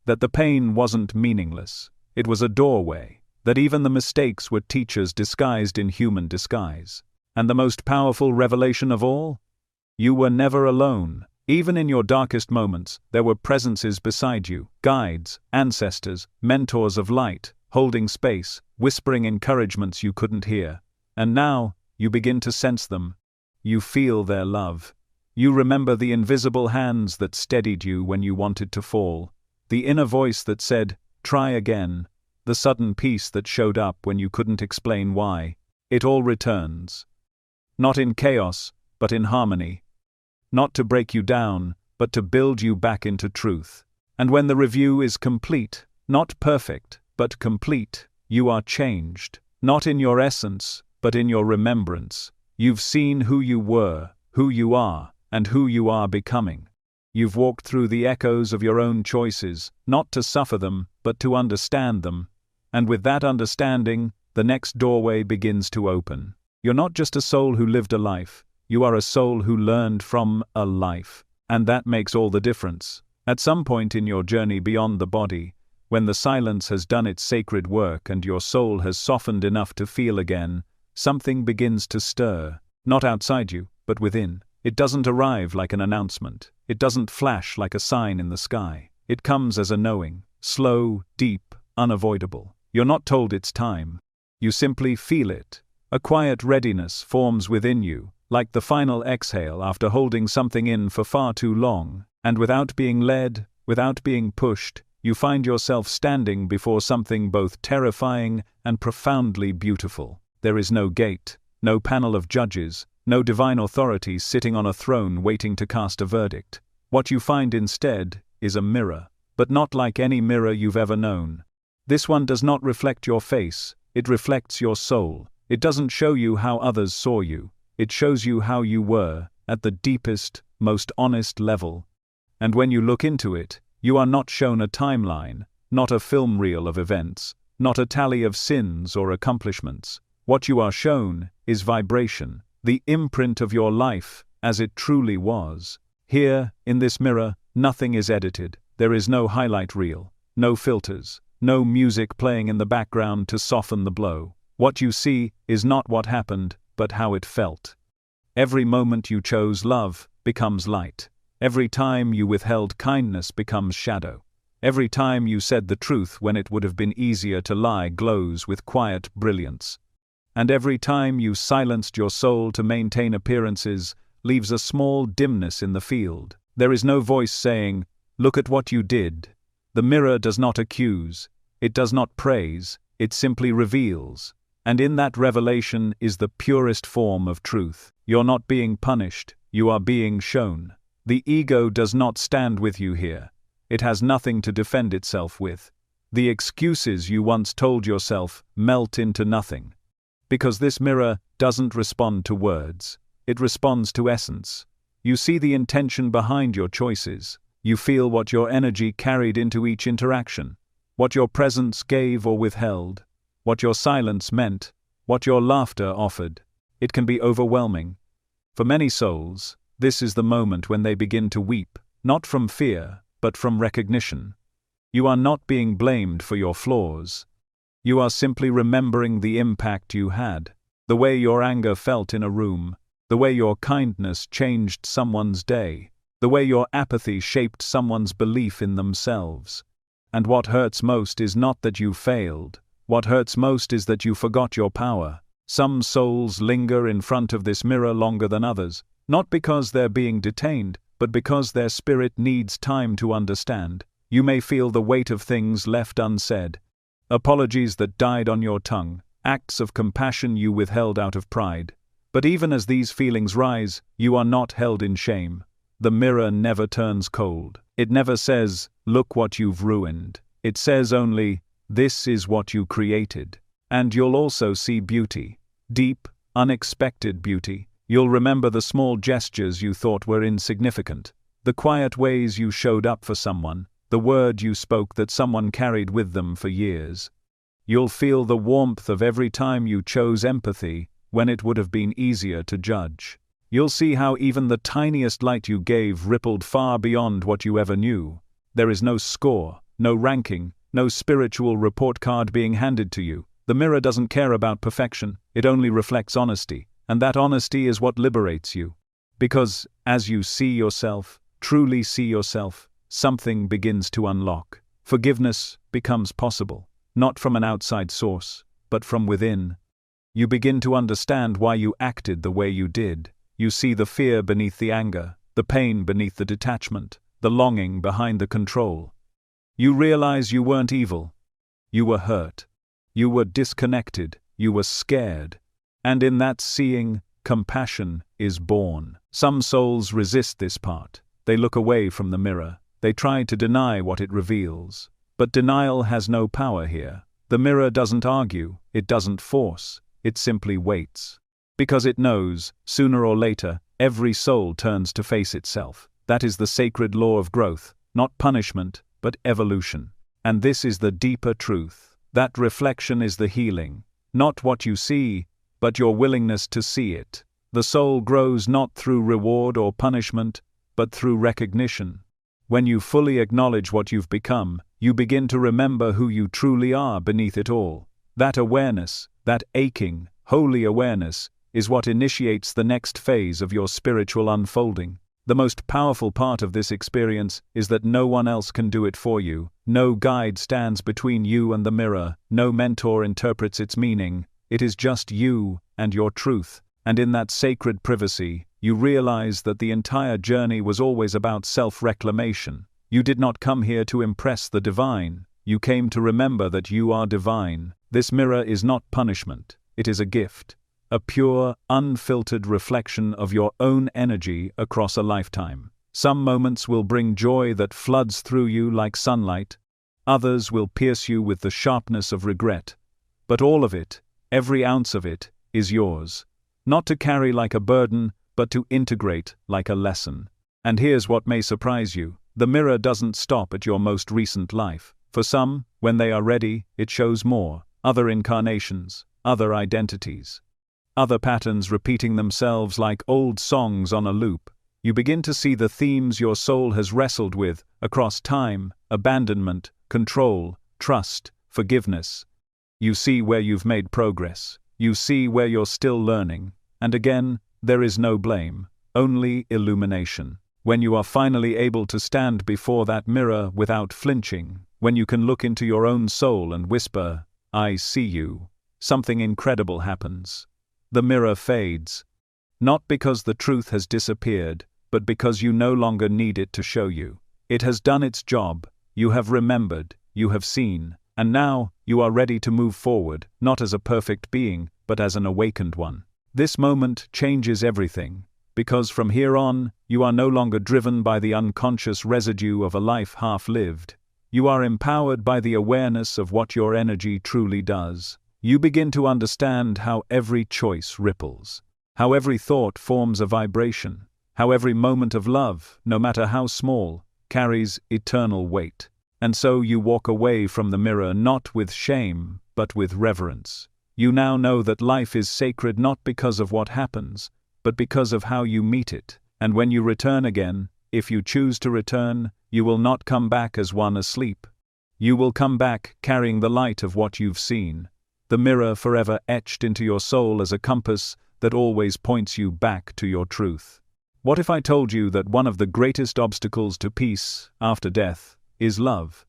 That the pain wasn't meaningless, it was a doorway. That even the mistakes were teachers disguised in human disguise. And the most powerful revelation of all? You were never alone. Even in your darkest moments, there were presences beside you, guides, ancestors, mentors of light, holding space, whispering encouragements you couldn't hear. And now, you begin to sense them. You feel their love. You remember the invisible hands that steadied you when you wanted to fall. The inner voice that said, "Try again." The sudden peace that showed up when you couldn't explain why. It all returns. Not in chaos, but in harmony. Not to break you down, but to build you back into truth. And when the review is complete, not perfect, but complete, you are changed. Not in your essence, but in your remembrance. You've seen who you were, who you are, and who you are becoming. You've walked through the echoes of your own choices, not to suffer them, but to understand them. And with that understanding, the next doorway begins to open. You're not just a soul who lived a life, you are a soul who learned from a life. And that makes all the difference. At some point in your journey beyond the body, when the silence has done its sacred work and your soul has softened enough to feel again, something begins to stir, not outside you, but within. It doesn't arrive like an announcement. It doesn't flash like a sign in the sky. It comes as a knowing, slow, deep, unavoidable. You're not told it's time. You simply feel it. A quiet readiness forms within you, like the final exhale after holding something in for far too long, and without being led, without being pushed, you find yourself standing before something both terrifying and profoundly beautiful. There is no gate, no panel of judges, no divine authority sitting on a throne waiting to cast a verdict. What you find instead is a mirror, but not like any mirror you've ever known. This one does not reflect your face, it reflects your soul. It doesn't show you how others saw you, it shows you how you were, at the deepest, most honest level. And when you look into it, you are not shown a timeline, not a film reel of events, not a tally of sins or accomplishments. What you are shown is vibration, the imprint of your life, as it truly was. Here, in this mirror, nothing is edited. There is no highlight reel, no filters, no music playing in the background to soften the blow. What you see is not what happened, but how it felt. Every moment you chose love becomes light. Every time you withheld kindness becomes shadow. Every time you said the truth when it would have been easier to lie glows with quiet brilliance. And every time you silenced your soul to maintain appearances leaves a small dimness in the field. There is no voice saying, "Look at what you did." The mirror does not accuse, it does not praise, it simply reveals. And in that revelation is the purest form of truth. You're not being punished, you are being shown. The ego does not stand with you here. It has nothing to defend itself with. The excuses you once told yourself melt into nothing. Because this mirror doesn't respond to words, it responds to essence. You see the intention behind your choices. You feel what your energy carried into each interaction, what your presence gave or withheld, what your silence meant, what your laughter offered. It can be overwhelming. For many souls, this is the moment when they begin to weep, not from fear, but from recognition. You are not being blamed for your flaws. You are simply remembering the impact you had, the way your anger felt in a room, the way your kindness changed someone's day, the way your apathy shaped someone's belief in themselves. And what hurts most is not that you failed. What hurts most is that you forgot your power. Some souls linger in front of this mirror longer than others, not because they're being detained, but because their spirit needs time to understand. You may feel the weight of things left unsaid, apologies that died on your tongue, acts of compassion you withheld out of pride. But even as these feelings rise, you are not held in shame. The mirror never turns cold. It never says, "Look what you've ruined." It says only, "This is what you created." And you'll also see beauty. Deep, unexpected beauty. You'll remember the small gestures you thought were insignificant, the quiet ways you showed up for someone, the word you spoke that someone carried with them for years. You'll feel the warmth of every time you chose empathy when it would have been easier to judge. You'll see how even the tiniest light you gave rippled far beyond what you ever knew. There is no score, no ranking, no spiritual report card being handed to you. The mirror doesn't care about perfection, it only reflects honesty, and that honesty is what liberates you. Because, as you see yourself, truly see yourself, something begins to unlock. Forgiveness becomes possible, not from an outside source, but from within. You begin to understand why you acted the way you did. You see the fear beneath the anger, the pain beneath the detachment, the longing behind the control. You realize you weren't evil. You were hurt. You were disconnected. You were scared. And in that seeing, compassion is born. Some souls resist this part. They look away from the mirror. They try to deny what it reveals. But denial has no power here. The mirror doesn't argue. It doesn't force. It simply waits. Because it knows, sooner or later, every soul turns to face itself. That is the sacred law of growth, not punishment, but evolution. And this is the deeper truth. That reflection is the healing. Not what you see, but your willingness to see it. The soul grows not through reward or punishment, but through recognition. When you fully acknowledge what you've become, you begin to remember who you truly are beneath it all. That awareness, that aching, holy awareness, is what initiates the next phase of your spiritual unfolding. The most powerful part of this experience is that no one else can do it for you. No guide stands between you and the mirror. No mentor interprets its meaning. It is just you and your truth. And in that sacred privacy, you realize that the entire journey was always about self-reclamation. You did not come here to impress the divine. You came to remember that you are divine. This mirror is not punishment. It is a gift. A pure, unfiltered reflection of your own energy across a lifetime. Some moments will bring joy that floods through you like sunlight. Others will pierce you with the sharpness of regret. But all of it, every ounce of it, is yours. Not to carry like a burden, but to integrate like a lesson. And here's what may surprise you. The mirror doesn't stop at your most recent life. For some, when they are ready, it shows more. Other incarnations, other identities. Other patterns repeating themselves like old songs on a loop. You begin to see the themes your soul has wrestled with across time, abandonment, control, trust, forgiveness. You see where you've made progress. You see where you're still learning. And again, there is no blame, only illumination. When you are finally able to stand before that mirror without flinching, when you can look into your own soul and whisper, "I see you," something incredible happens. The mirror fades. Not because the truth has disappeared, but because you no longer need it to show you. It has done its job. You have remembered, you have seen, and now you are ready to move forward, not as a perfect being, but as an awakened one. This moment changes everything, because from here on, you are no longer driven by the unconscious residue of a life half-lived. You are empowered by the awareness of what your energy truly does. You begin to understand how every choice ripples, how every thought forms a vibration, how every moment of love, no matter how small, carries eternal weight. And so you walk away from the mirror not with shame, but with reverence. You now know that life is sacred not because of what happens, but because of how you meet it. And when you return again, if you choose to return, you will not come back as one asleep. You will come back carrying the light of what you've seen, the mirror forever etched into your soul as a compass that always points you back to your truth. What if I told you that one of the greatest obstacles to peace after death is love?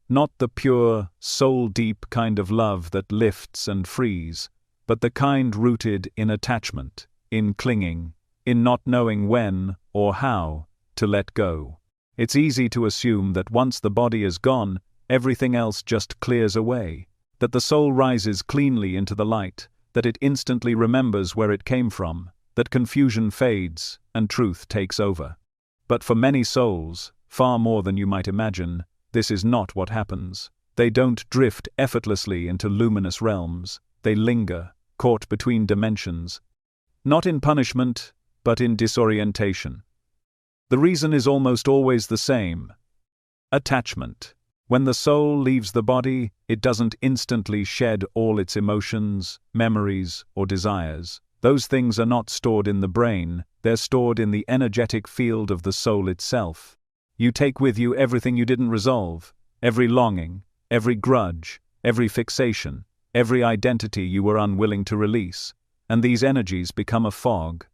Not the pure, soul-deep kind of love that lifts and frees, but the kind rooted in attachment, in clinging, in not knowing when or how to let go. It's easy to assume that once the body is gone, everything else just clears away, that the soul rises cleanly into the light, that it instantly remembers where it came from, that confusion fades and truth takes over. But for many souls, far more than you might imagine, this is not what happens. They don't drift effortlessly into luminous realms. They linger, caught between dimensions. Not in punishment, but in disorientation. The reason is almost always the same: attachment. When the soul leaves the body, it doesn't instantly shed all its emotions, memories, or desires. Those things are not stored in the brain, they're stored in the energetic field of the soul itself. You take with you everything you didn't resolve, every longing, every grudge, every fixation, every identity you were unwilling to release, and these energies become a fog.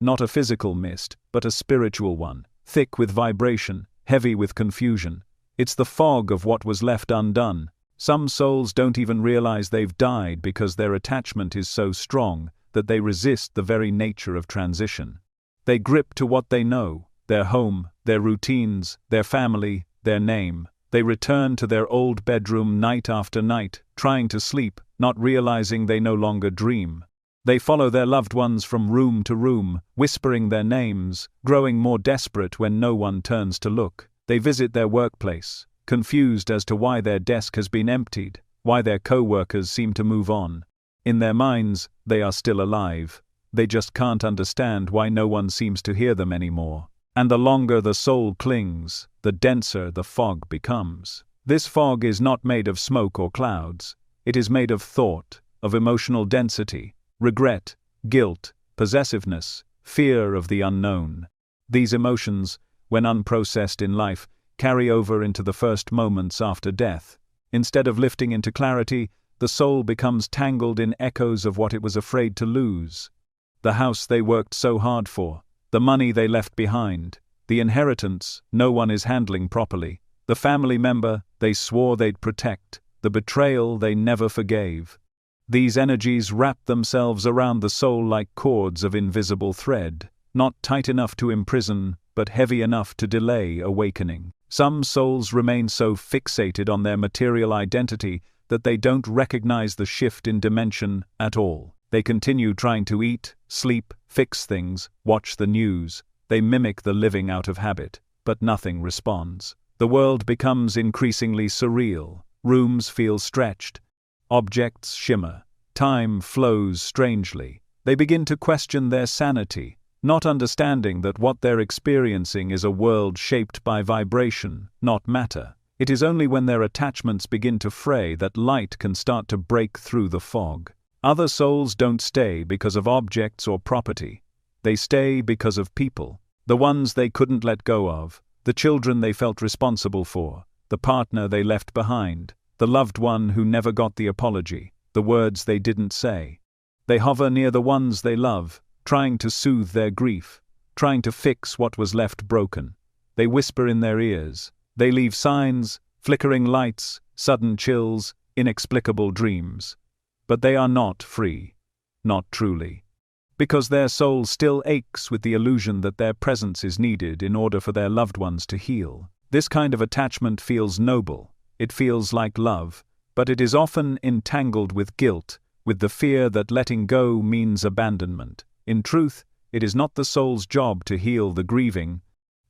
Not a physical mist, but a spiritual one, thick with vibration, heavy with confusion. It's the fog of what was left undone. Some souls don't even realize they've died because their attachment is so strong that they resist the very nature of transition. They grip to what they know, their home, their routines, their family, their name. They return to their old bedroom night after night, trying to sleep, not realizing they no longer dream. They follow their loved ones from room to room, whispering their names, growing more desperate when no one turns to look. They visit their workplace, confused as to why their desk has been emptied, why their co-workers seem to move on. In their minds, they are still alive. They just can't understand why no one seems to hear them anymore. And the longer the soul clings, the denser the fog becomes. This fog is not made of smoke or clouds. It is made of thought, of emotional density, regret, guilt, possessiveness, fear of the unknown. These emotions, when unprocessed in life, carry over into the first moments after death. Instead of lifting into clarity, the soul becomes tangled in echoes of what it was afraid to lose. The house they worked so hard for, the money they left behind, the inheritance no one is handling properly, the family member they swore they'd protect, the betrayal they never forgave. These energies wrap themselves around the soul like cords of invisible thread, not tight enough to imprison, but heavy enough to delay awakening. Some souls remain so fixated on their material identity that they don't recognize the shift in dimension at all. They continue trying to eat, sleep, fix things, watch the news. They mimic the living out of habit, but nothing responds. The world becomes increasingly surreal. Rooms feel stretched. Objects shimmer. Time flows strangely. They begin to question their sanity, not understanding that what they're experiencing is a world shaped by vibration, not matter. It is only when their attachments begin to fray that light can start to break through the fog. Other souls don't stay because of objects or property. They stay because of people. The ones they couldn't let go of, the children they felt responsible for, the partner they left behind, the loved one who never got the apology, the words they didn't say. They hover near the ones they love, trying to soothe their grief, trying to fix what was left broken. They whisper in their ears. They leave signs, flickering lights, sudden chills, inexplicable dreams. But they are not free. Not truly. Because their soul still aches with the illusion that their presence is needed in order for their loved ones to heal. This kind of attachment feels noble. It feels like love, but it is often entangled with guilt, with the fear that letting go means abandonment. In truth, it is not the soul's job to heal the grieving.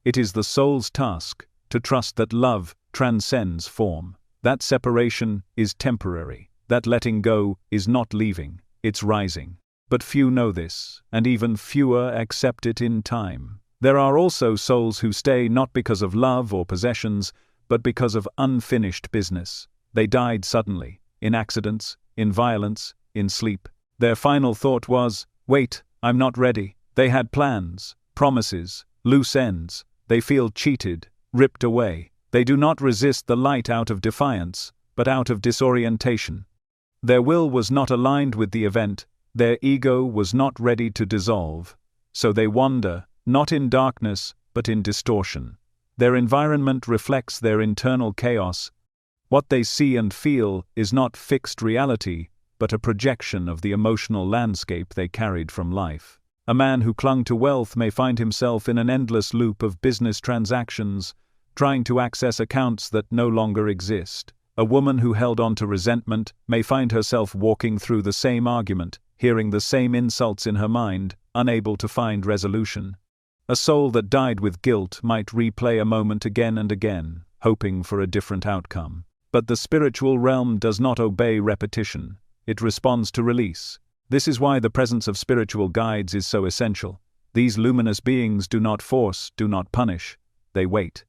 It is the soul's task to trust that love transcends form. That separation is temporary. That letting go is not leaving, it's rising. But few know this, and even fewer accept it in time. There are also souls who stay not because of love or possessions, but because of unfinished business. They died suddenly, in accidents, in violence, in sleep. Their final thought was, "Wait, I'm not ready." They had plans, promises, loose ends. They feel cheated, ripped away. They do not resist the light out of defiance, but out of disorientation. Their will was not aligned with the event, their ego was not ready to dissolve. So they wander, not in darkness, but in distortion. Their environment reflects their internal chaos. What they see and feel is not fixed reality, but a projection of the emotional landscape they carried from life. A man who clung to wealth may find himself in an endless loop of business transactions, trying to access accounts that no longer exist. A woman who held on to resentment may find herself walking through the same argument, hearing the same insults in her mind, unable to find resolution. A soul that died with guilt might replay a moment again and again, hoping for a different outcome. But the spiritual realm does not obey repetition. It responds to release. This is why the presence of spiritual guides is so essential. These luminous beings do not force, do not punish. They wait.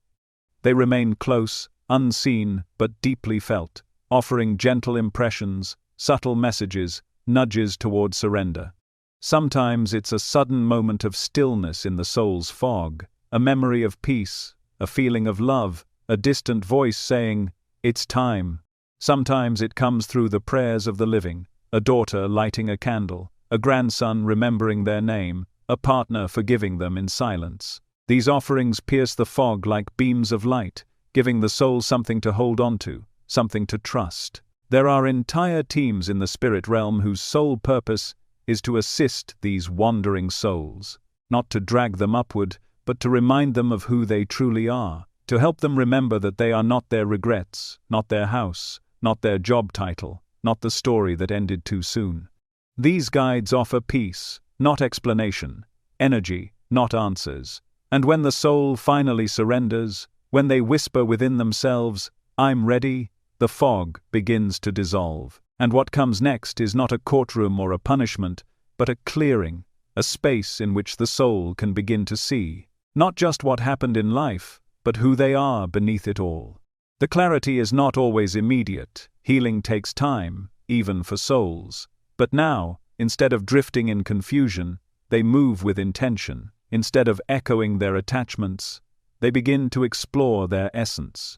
They remain close, unseen, but deeply felt, offering gentle impressions, subtle messages, nudges toward surrender. Sometimes it's a sudden moment of stillness in the soul's fog, a memory of peace, a feeling of love, a distant voice saying, "It's time." Sometimes it comes through the prayers of the living, a daughter lighting a candle, a grandson remembering their name, a partner forgiving them in silence. These offerings pierce the fog like beams of light, giving the soul something to hold on to, something to trust. There are entire teams in the spirit realm whose sole purpose is to assist these wandering souls, not to drag them upward, but to remind them of who they truly are, to help them remember that they are not their regrets, not their house, not their job title, not the story that ended too soon. These guides offer peace, not explanation, energy, not answers. And when the soul finally surrenders, when they whisper within themselves, "I'm ready," the fog begins to dissolve. And what comes next is not a courtroom or a punishment, but a clearing, a space in which the soul can begin to see, not just what happened in life, but who they are beneath it all. The clarity is not always immediate. Healing takes time, even for souls. But now, instead of drifting in confusion, they move with intention. Instead of echoing their attachments, they begin to explore their essence.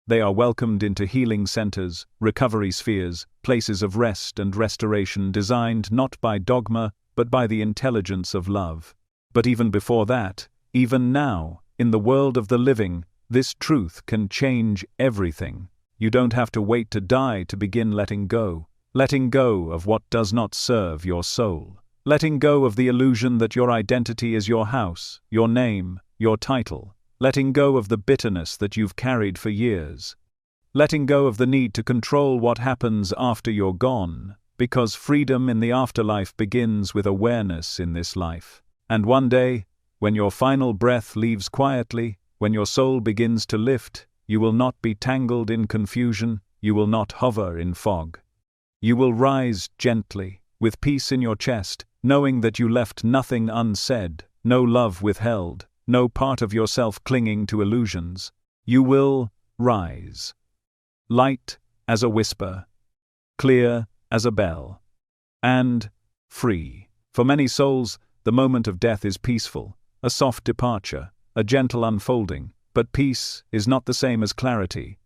They are welcomed into healing centers, recovery spheres, places of rest and restoration designed not by dogma, but by the intelligence of love. But even before that, even now, in the world of the living, this truth can change everything. You don't have to wait to die to begin letting go of what does not serve your soul. Letting go of the illusion that your identity is your house, your name, your title. Letting go of the bitterness that you've carried for years. Letting go of the need to control what happens after you're gone, because freedom in the afterlife begins with awareness in this life. And one day, when your final breath leaves quietly, when your soul begins to lift, you will not be tangled in confusion, you will not hover in fog. You will rise gently, with peace in your chest, knowing that you left nothing unsaid, no love withheld, no part of yourself clinging to illusions. You will rise. Light as a whisper, clear as a bell, and free. For many souls, the moment of death is peaceful, a soft departure, a gentle unfolding, but peace is not the same as clarity.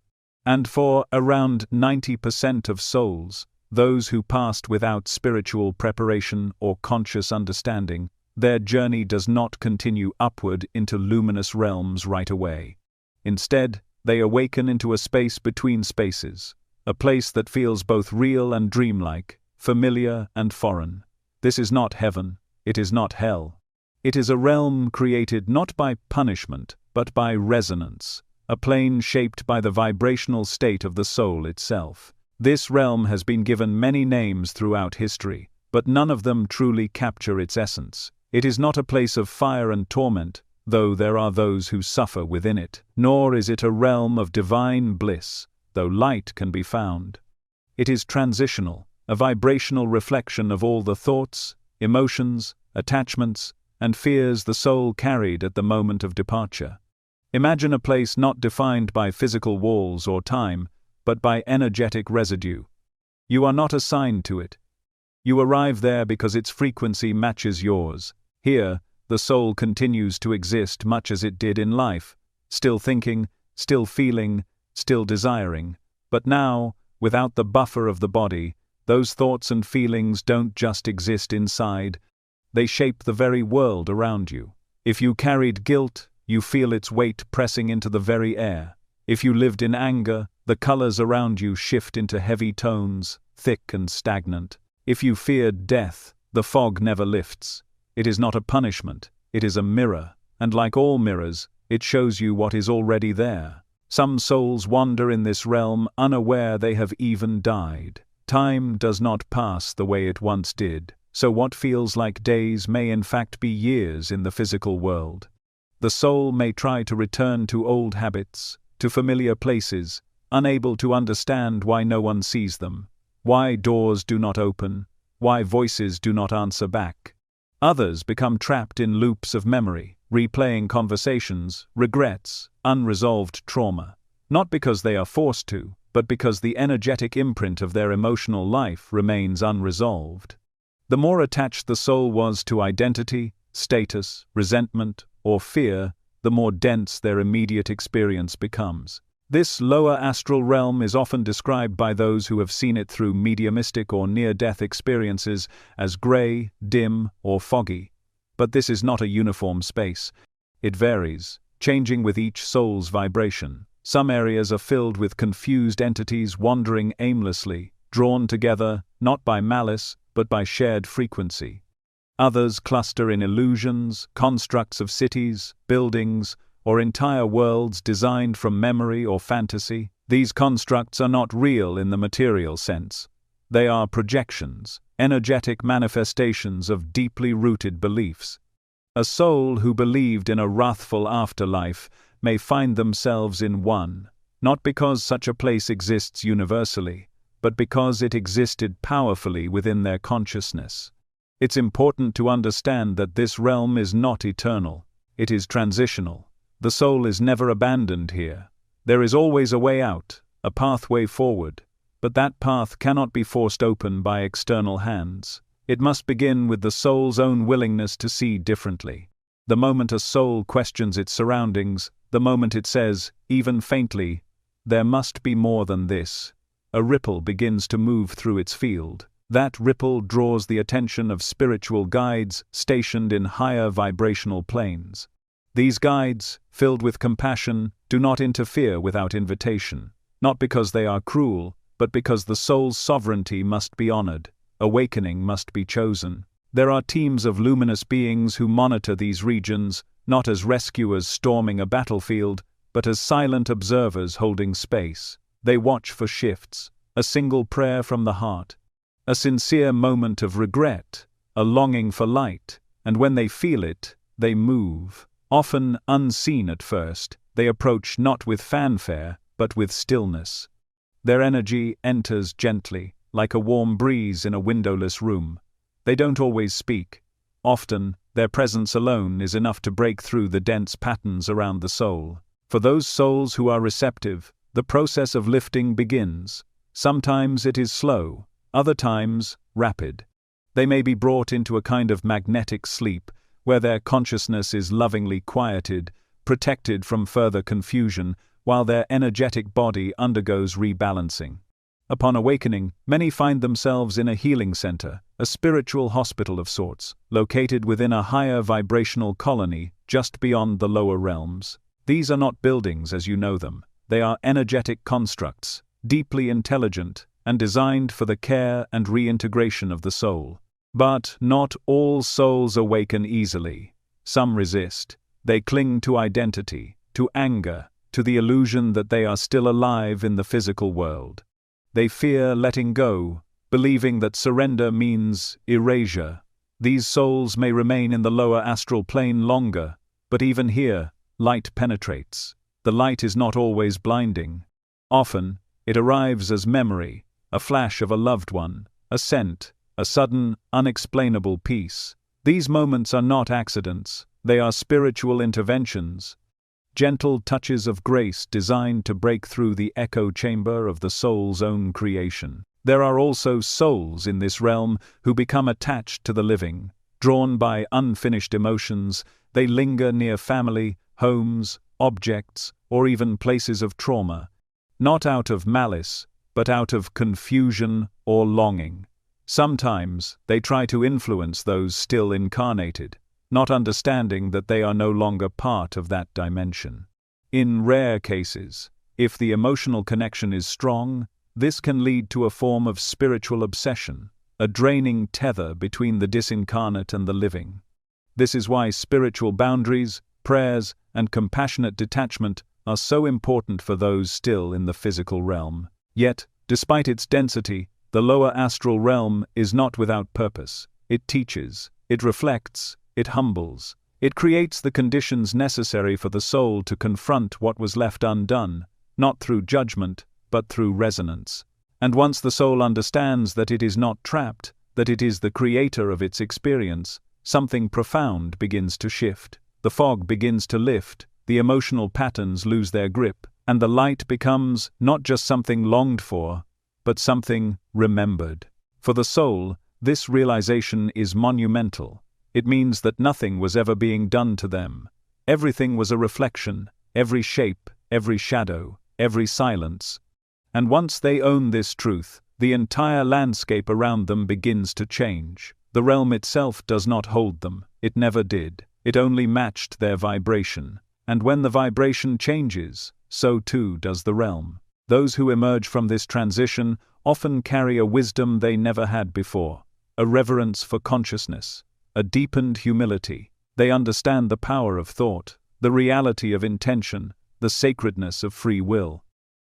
And for around 90% of souls, those who passed without spiritual preparation or conscious understanding, their journey does not continue upward into luminous realms right away. Instead, they awaken into a space between spaces, a place that feels both real and dreamlike, familiar and foreign. This is not heaven, it is not hell. It is a realm created not by punishment, but by resonance, a plane shaped by the vibrational state of the soul itself. This realm has been given many names throughout history, but none of them truly capture its essence. It is not a place of fire and torment, though there are those who suffer within it. Nor is it a realm of divine bliss, though light can be found. It is transitional, a vibrational reflection of all the thoughts, emotions, attachments, and fears the soul carried at the moment of departure. Imagine a place not defined by physical walls or time, but by energetic residue. You are not assigned to it. You arrive there because its frequency matches yours. Here, the soul continues to exist much as it did in life, still thinking, still feeling, still desiring. But now, without the buffer of the body, those thoughts and feelings don't just exist inside, they shape the very world around you. If you carried guilt, you feel its weight pressing into the very air. If you lived in anger, the colors around you shift into heavy tones, thick and stagnant. If you feared death, the fog never lifts. It is not a punishment, it is a mirror, and like all mirrors, it shows you what is already there. Some souls wander in this realm unaware they have even died. Time does not pass the way it once did, so what feels like days may in fact be years in the physical world. The soul may try to return to old habits, to familiar places, unable to understand why no one sees them, why doors do not open, why voices do not answer back. Others become trapped in loops of memory, replaying conversations, regrets, unresolved trauma, not because they are forced to, but because the energetic imprint of their emotional life remains unresolved. The more attached the soul was to identity, status, resentment, or fear, the more dense their immediate experience becomes. This lower astral realm is often described by those who have seen it through mediumistic or near-death experiences as gray, dim, or foggy. But this is not a uniform space. It varies, changing with each soul's vibration. Some areas are filled with confused entities wandering aimlessly, drawn together, not by malice, but by shared frequency. Others cluster in illusions, constructs of cities, buildings, or entire worlds designed from memory or fantasy. These constructs are not real in the material sense. They are projections, energetic manifestations of deeply rooted beliefs. A soul who believed in a wrathful afterlife may find themselves in one, not because such a place exists universally, but because it existed powerfully within their consciousness. It's important to understand that this realm is not eternal. It is transitional. The soul is never abandoned here. There is always a way out, a pathway forward, but that path cannot be forced open by external hands. It must begin with the soul's own willingness to see differently. The moment a soul questions its surroundings, the moment it says, even faintly, "There must be more than this," a ripple begins to move through its field. That ripple draws the attention of spiritual guides stationed in higher vibrational planes. These guides, filled with compassion, do not interfere without invitation, not because they are cruel, but because the soul's sovereignty must be honored, awakening must be chosen. There are teams of luminous beings who monitor these regions, not as rescuers storming a battlefield, but as silent observers holding space. They watch for shifts, a single prayer from the heart, a sincere moment of regret, a longing for light, and when they feel it, they move. Often unseen at first, they approach not with fanfare, but with stillness. Their energy enters gently, like a warm breeze in a windowless room. They don't always speak. Often, their presence alone is enough to break through the dense patterns around the soul. For those souls who are receptive, the process of lifting begins. Sometimes it is slow, other times, rapid. They may be brought into a kind of magnetic sleep, where their consciousness is lovingly quieted, protected from further confusion, while their energetic body undergoes rebalancing. Upon awakening, many find themselves in a healing center, a spiritual hospital of sorts, located within a higher vibrational colony just beyond the lower realms. These are not buildings as you know them. They are energetic constructs, deeply intelligent, and designed for the care and reintegration of the soul. But not all souls awaken easily. Some resist. They cling to identity, to anger, to the illusion that they are still alive in the physical world. They fear letting go, believing that surrender means erasure. These souls may remain in the lower astral plane longer, but even here, light penetrates. The light is not always blinding. Often, it arrives as memory, a flash of a loved one, a scent, a sudden, unexplainable peace. These moments are not accidents, they are spiritual interventions, gentle touches of grace designed to break through the echo chamber of the soul's own creation. There are also souls in this realm who become attached to the living, Drawn by unfinished emotions, they linger near family, homes, objects, or even places of trauma, not out of malice, but out of confusion or longing. Sometimes they try to influence those still incarnated, not understanding that they are no longer part of that dimension. In rare cases, if the emotional connection is strong, this can lead to a form of spiritual obsession, a draining tether between the disincarnate and the living. This is why spiritual boundaries, prayers, and compassionate detachment are so important for those still in the physical realm. Yet, despite its density, the lower astral realm is not without purpose. It teaches, it reflects, it humbles. It creates the conditions necessary for the soul to confront what was left undone, not through judgment, but through resonance. And once the soul understands that it is not trapped, that it is the creator of its experience, something profound begins to shift. The fog begins to lift, the emotional patterns lose their grip, and the light becomes not just something longed for, but something remembered. For the soul, this realization is monumental. It means that nothing was ever being done to them. Everything was a reflection, every shape, every shadow, every silence. And once they own this truth, the entire landscape around them begins to change. The realm itself does not hold them, it never did. It only matched their vibration. And when the vibration changes, so too does the realm. Those who emerge from this transition often carry a wisdom they never had before, a reverence for consciousness, a deepened humility. They understand the power of thought, the reality of intention, the sacredness of free will.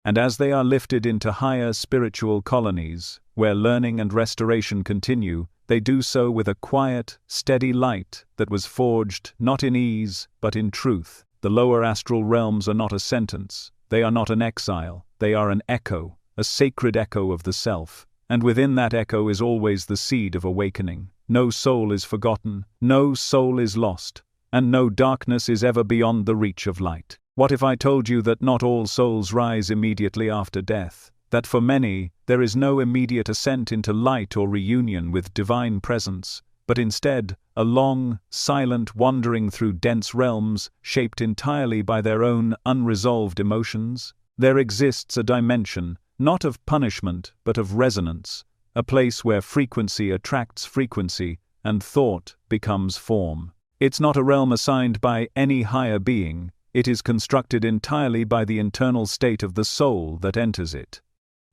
And as they are lifted into higher spiritual colonies, where learning and restoration continue, they do so with a quiet, steady light that was forged not in ease, but in truth. The lower astral realms are not a sentence, they are not an exile, they are an echo, a sacred echo of the self. And within that echo is always the seed of awakening. No soul is forgotten, no soul is lost, and no darkness is ever beyond the reach of light. What if I told you that not all souls rise immediately after death? That for many, there is no immediate ascent into light or reunion with divine presence, but instead, a long, silent wandering through dense realms shaped entirely by their own unresolved emotions? There exists a dimension, not of punishment, but of resonance, a place where frequency attracts frequency, and thought becomes form. It's not a realm assigned by any higher being, it is constructed entirely by the internal state of the soul that enters it.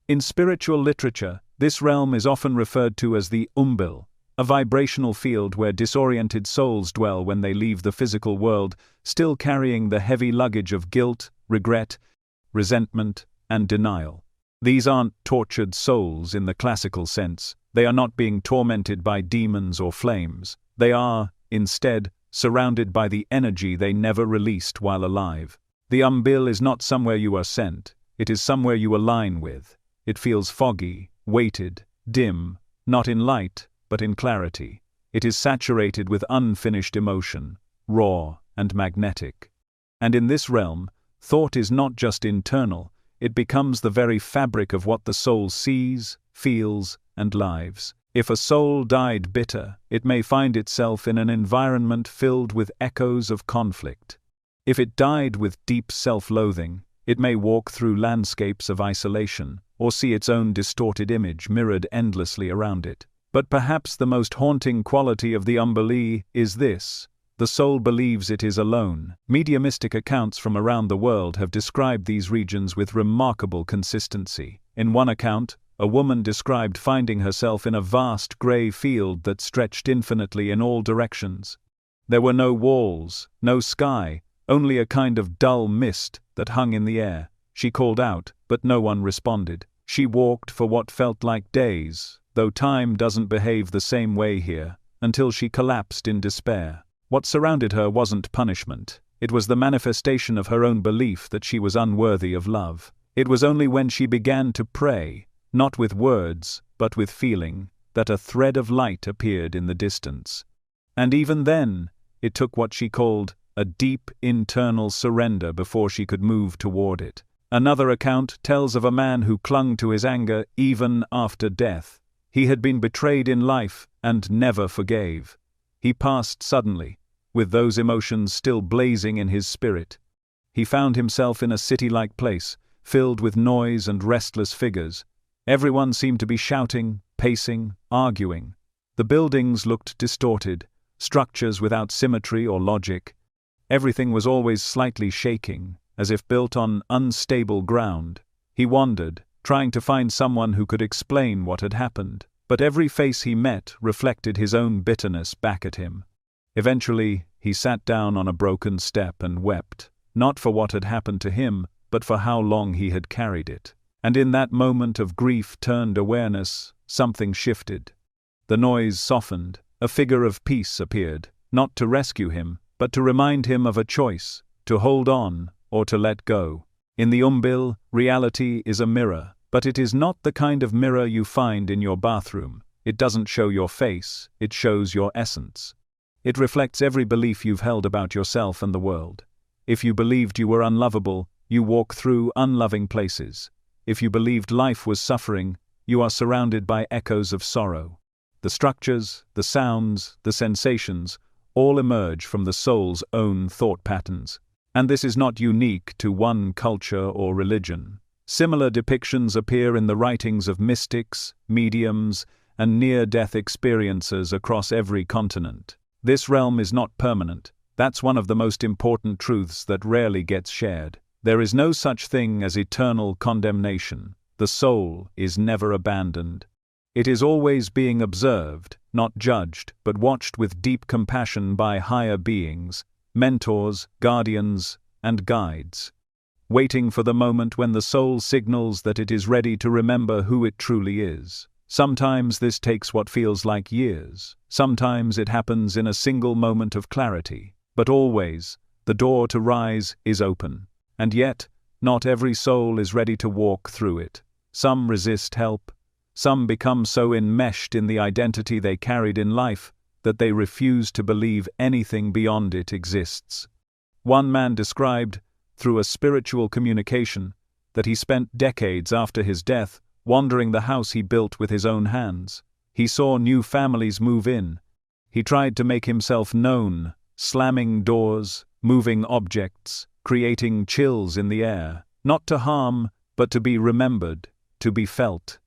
In spiritual literature, this realm is often referred to as the umbil, a vibrational field where disoriented souls dwell when they leave the physical world, still carrying the heavy luggage of guilt, regret, resentment, and denial. These aren't tortured souls in the classical sense. They are not being tormented by demons or flames. They are, instead, surrounded by the energy they never released while alive. The umbil is not somewhere you are sent, it is somewhere you align with. It feels foggy, weighted, dim, not in light, but in clarity. It is saturated with unfinished emotion, raw and magnetic. And in this realm, thought is not just internal, it becomes the very fabric of what the soul sees, feels, and lives. If a soul died bitter, it may find itself in an environment filled with echoes of conflict. If it died with deep self-loathing, it may walk through landscapes of isolation, or see its own distorted image mirrored endlessly around it. But perhaps the most haunting quality of the umbili is this: the soul believes it is alone. Mediumistic accounts from around the world have described these regions with remarkable consistency. In one account, a woman described finding herself in a vast grey field that stretched infinitely in all directions. There were no walls, no sky, only a kind of dull mist that hung in the air. She called out, but no one responded. She walked for what felt like days, though time doesn't behave the same way here, until she collapsed in despair. What surrounded her wasn't punishment. It was the manifestation of her own belief that she was unworthy of love. It was only when she began to pray, not with words, but with feeling, that a thread of light appeared in the distance. And even then, it took what she called a deep internal surrender before she could move toward it. Another account tells of a man who clung to his anger even after death. He had been betrayed in life and never forgave. He passed suddenly, with those emotions still blazing in his spirit. He found himself in a city-like place, filled with noise and restless figures. Everyone seemed to be shouting, pacing, arguing. The buildings looked distorted, structures without symmetry or logic. Everything was always slightly shaking, as if built on unstable ground. He wandered, trying to find someone who could explain what had happened, but every face he met reflected his own bitterness back at him. Eventually, he sat down on a broken step and wept, not for what had happened to him, but for how long he had carried it. And in that moment of grief turned awareness, something shifted. The noise softened, a figure of peace appeared, not to rescue him, but to remind him of a choice, to hold on, or to let go. In the umbil, reality is a mirror, but it is not the kind of mirror you find in your bathroom. It doesn't show your face, it shows your essence. It reflects every belief you've held about yourself and the world. If you believed you were unlovable, you walk through unloving places. If you believed life was suffering, you are surrounded by echoes of sorrow. The structures, the sounds, the sensations, all emerge from the soul's own thought patterns. And this is not unique to one culture or religion. Similar depictions appear in the writings of mystics, mediums, and near-death experiencers across every continent. This realm is not permanent. That's one of the most important truths that rarely gets shared. There is no such thing as eternal condemnation. The soul is never abandoned. It is always being observed, not judged, but watched with deep compassion by higher beings, mentors, guardians, and guides, waiting for the moment when the soul signals that it is ready to remember who it truly is. Sometimes this takes what feels like years. Sometimes it happens in a single moment of clarity. But always, the door to rise is open. And yet, not every soul is ready to walk through it. Some resist help. Some become so enmeshed in the identity they carried in life that they refuse to believe anything beyond it exists. One man described, through a spiritual communication, that he spent decades after his death wandering the house he built with his own hands. He saw new families move in. He tried to make himself known, slamming doors, moving objects, creating chills in the air, not to harm, but to be remembered, to be felt.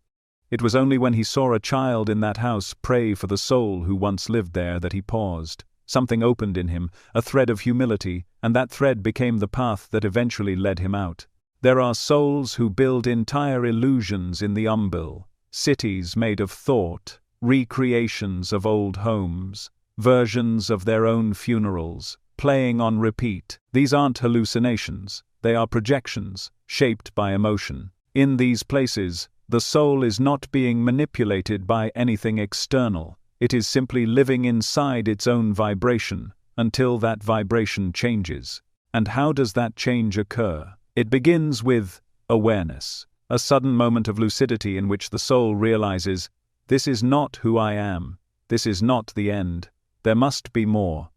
It was only when he saw a child in that house pray for the soul who once lived there that he paused. Something opened in him, a thread of humility, and that thread became the path that eventually led him out. There are souls who build entire illusions in the umbil, cities made of thought, recreations of old homes, versions of their own funerals, playing on repeat. These aren't hallucinations, they are projections, shaped by emotion. In these places, the soul is not being manipulated by anything external. It is simply living inside its own vibration, until that vibration changes. And how does that change occur? It begins with awareness, a sudden moment of lucidity in which the soul realizes, this is not who I am, this is not the end, there must be more.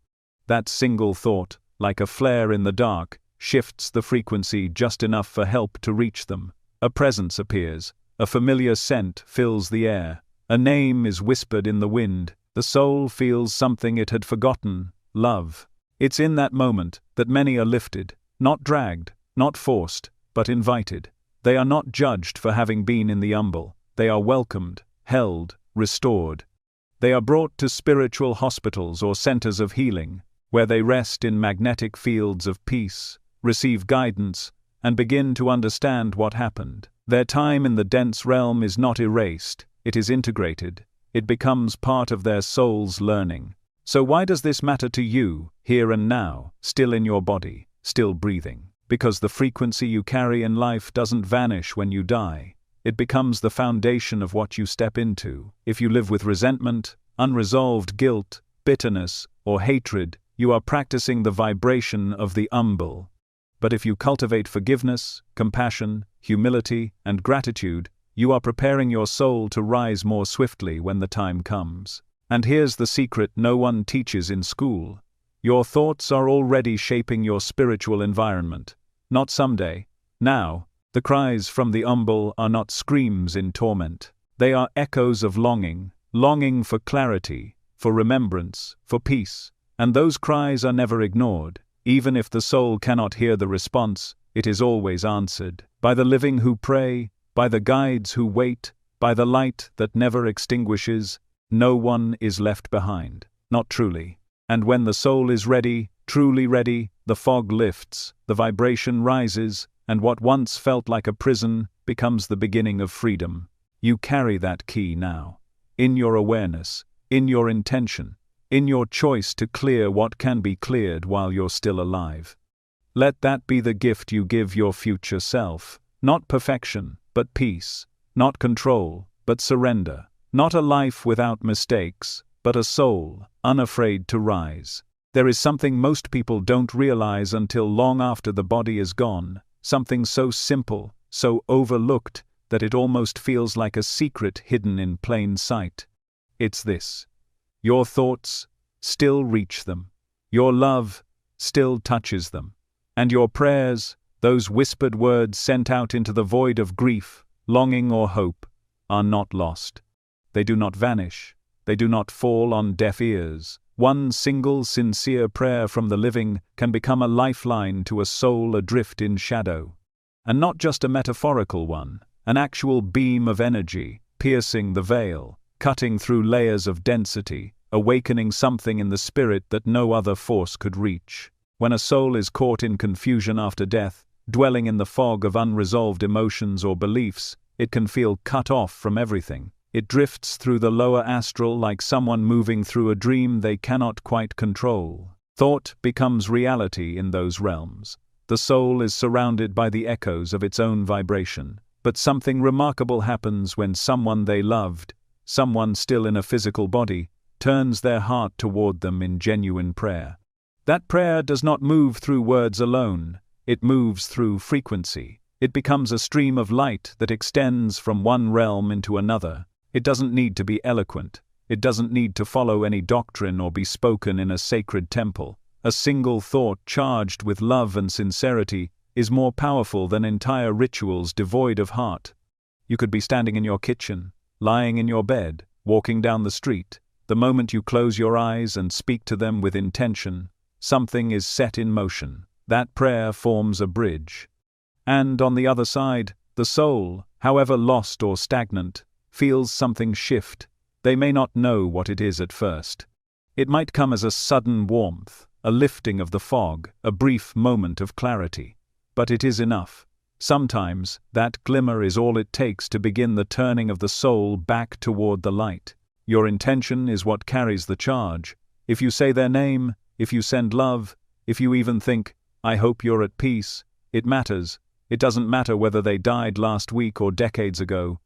That single thought, like a flare in the dark, shifts the frequency just enough for help to reach them. A presence appears, a familiar scent fills the air, a name is whispered in the wind, the soul feels something it had forgotten, love. It's in that moment that many are lifted, not dragged, not forced, but invited. They are not judged for having been in the umbil. They are welcomed, held, restored. They are brought to spiritual hospitals or centers of healing, where they rest in magnetic fields of peace, receive guidance, and begin to understand what happened. Their time in the dense realm is not erased, it is integrated. It becomes part of their soul's learning. So why does this matter to you, here and now, still in your body, still breathing? Because the frequency you carry in life doesn't vanish when you die. It becomes the foundation of what you step into. If you live with resentment, unresolved guilt, bitterness, or hatred, you are practicing the vibration of the umbil. But if you cultivate forgiveness, compassion, humility, and gratitude, you are preparing your soul to rise more swiftly when the time comes. And here's the secret no one teaches in school. Your thoughts are already shaping your spiritual environment. Not someday, now. The cries from the umbil are not screams in torment. They are echoes of longing, longing for clarity, for remembrance, for peace. And those cries are never ignored. Even if the soul cannot hear the response, it is always answered. By the living who pray, by the guides who wait, by the light that never extinguishes, no one is left behind. Not truly. And when the soul is ready, truly ready, the fog lifts, the vibration rises, and what once felt like a prison becomes the beginning of freedom. You carry that key now. In your awareness, in your intention, in your choice to clear what can be cleared while you're still alive. Let that be the gift you give your future self. Not perfection, but peace. Not control, but surrender. Not a life without mistakes, but a soul, unafraid to rise. There is something most people don't realize until long after the body is gone, something so simple, so overlooked, that it almost feels like a secret hidden in plain sight. It's this. Your thoughts still reach them. Your love still touches them. And your prayers, those whispered words sent out into the void of grief, longing or hope, are not lost. They do not vanish. They do not fall on deaf ears. One single sincere prayer from the living can become a lifeline to a soul adrift in shadow. And not just a metaphorical one, an actual beam of energy, piercing the veil, cutting through layers of density, awakening something in the spirit that no other force could reach. When a soul is caught in confusion after death, dwelling in the fog of unresolved emotions or beliefs, it can feel cut off from everything. It drifts through the lower astral like someone moving through a dream they cannot quite control. Thought becomes reality in those realms. The soul is surrounded by the echoes of its own vibration. But something remarkable happens when someone they loved, someone still in a physical body, turns their heart toward them in genuine prayer. That prayer does not move through words alone. It moves through frequency. It becomes a stream of light that extends from one realm into another. It doesn't need to be eloquent. It doesn't need to follow any doctrine or be spoken in a sacred temple. A single thought charged with love and sincerity is more powerful than entire rituals devoid of heart. You could be standing in your kitchen, lying in your bed, walking down the street. The moment you close your eyes and speak to them with intention, something is set in motion. That prayer forms a bridge. And on the other side, the soul, however lost or stagnant, feels something shift. They may not know what it is at first. It might come as a sudden warmth, a lifting of the fog, a brief moment of clarity. But it is enough. Sometimes, that glimmer is all it takes to begin the turning of the soul back toward the light. Your intention is what carries the charge. If you say their name, if you send love, if you even think, "I hope you're at peace," it matters. It doesn't matter whether they died last week or decades ago.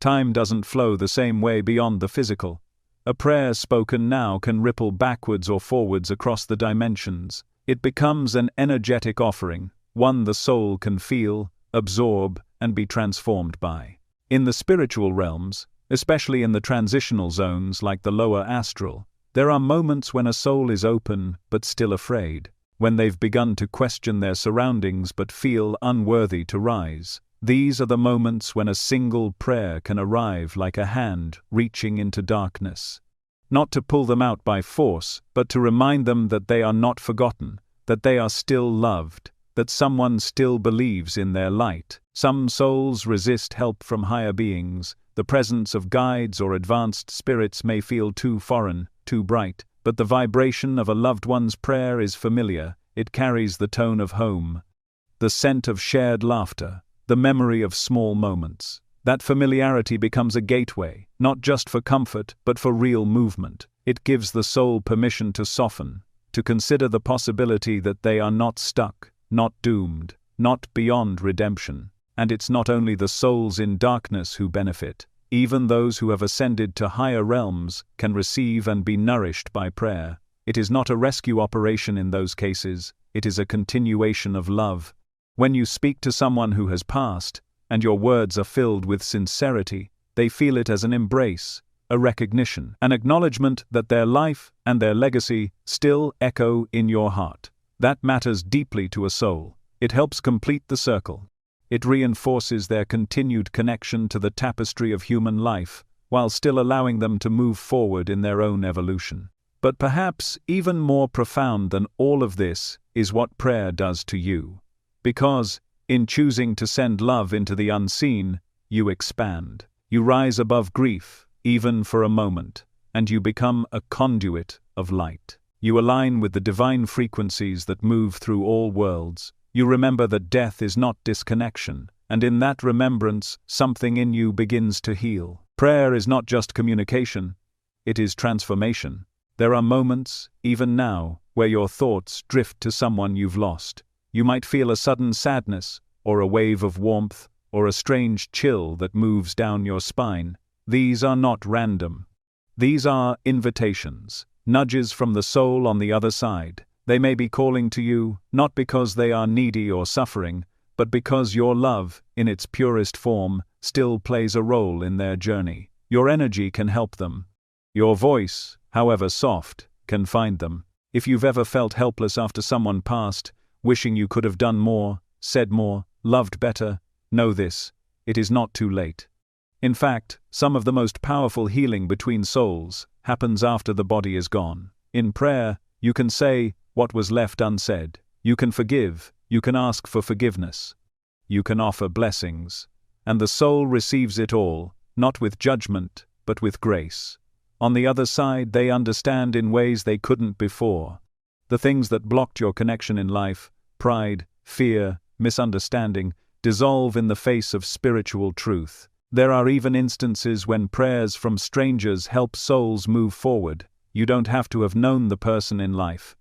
Time doesn't flow the same way beyond the physical. A prayer spoken now can ripple backwards or forwards across the dimensions. It becomes an energetic offering, one the soul can feel, absorb, and be transformed by. In the spiritual realms, especially in the transitional zones like the lower astral, there are moments when a soul is open but still afraid, when they've begun to question their surroundings but feel unworthy to rise. These are the moments when a single prayer can arrive like a hand reaching into darkness. Not to pull them out by force, but to remind them that they are not forgotten, that they are still loved, that someone still believes in their light. Some souls resist help from higher beings. The presence of guides or advanced spirits may feel too foreign, too bright, but the vibration of a loved one's prayer is familiar. It carries the tone of home, the scent of shared laughter, the memory of small moments. That familiarity becomes a gateway, not just for comfort, but for real movement. It gives the soul permission to soften, to consider the possibility that they are not stuck, not doomed, not beyond redemption. And it's not only the souls in darkness who benefit. Even those who have ascended to higher realms can receive and be nourished by prayer. It is not a rescue operation in those cases, it is a continuation of love. When you speak to someone who has passed, and your words are filled with sincerity, they feel it as an embrace, a recognition, an acknowledgement that their life and their legacy still echo in your heart. That matters deeply to a soul. It helps complete the circle. It reinforces their continued connection to the tapestry of human life, while still allowing them to move forward in their own evolution. But perhaps even more profound than all of this is what prayer does to you. Because, in choosing to send love into the unseen, you expand. You rise above grief, even for a moment, and you become a conduit of light. You align with the divine frequencies that move through all worlds. You remember that death is not disconnection, and in that remembrance, something in you begins to heal. Prayer is not just communication, it is transformation. There are moments, even now, where your thoughts drift to someone you've lost. You might feel a sudden sadness, or a wave of warmth, or a strange chill that moves down your spine. These are not random. These are invitations, nudges from the soul on the other side. They may be calling to you, not because they are needy or suffering, but because your love, in its purest form, still plays a role in their journey. Your energy can help them. Your voice, however soft, can find them. If you've ever felt helpless after someone passed, wishing you could have done more, said more, loved better, know this: it is not too late. In fact, some of the most powerful healing between souls happens after the body is gone. In prayer, you can say what was left unsaid. You can forgive, you can ask for forgiveness. You can offer blessings. And the soul receives it all, not with judgment, but with grace. On the other side, they understand in ways they couldn't before. The things that blocked your connection in life, pride, fear, misunderstanding, dissolve in the face of spiritual truth. There are even instances when prayers from strangers help souls move forward. You don't have to have known the person in life.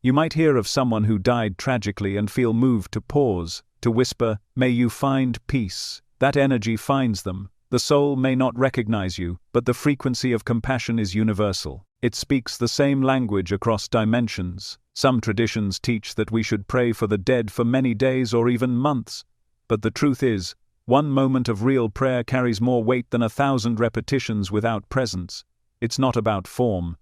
You might hear of someone who died tragically and feel moved to pause, to whisper, "May you find peace." That energy finds them. The soul may not recognize you, but the frequency of compassion is universal. It speaks the same language across dimensions. Some traditions teach that we should pray for the dead for many days or even months. But the truth is, one moment of real prayer carries more weight than 1,000 repetitions without presence. It's not about form.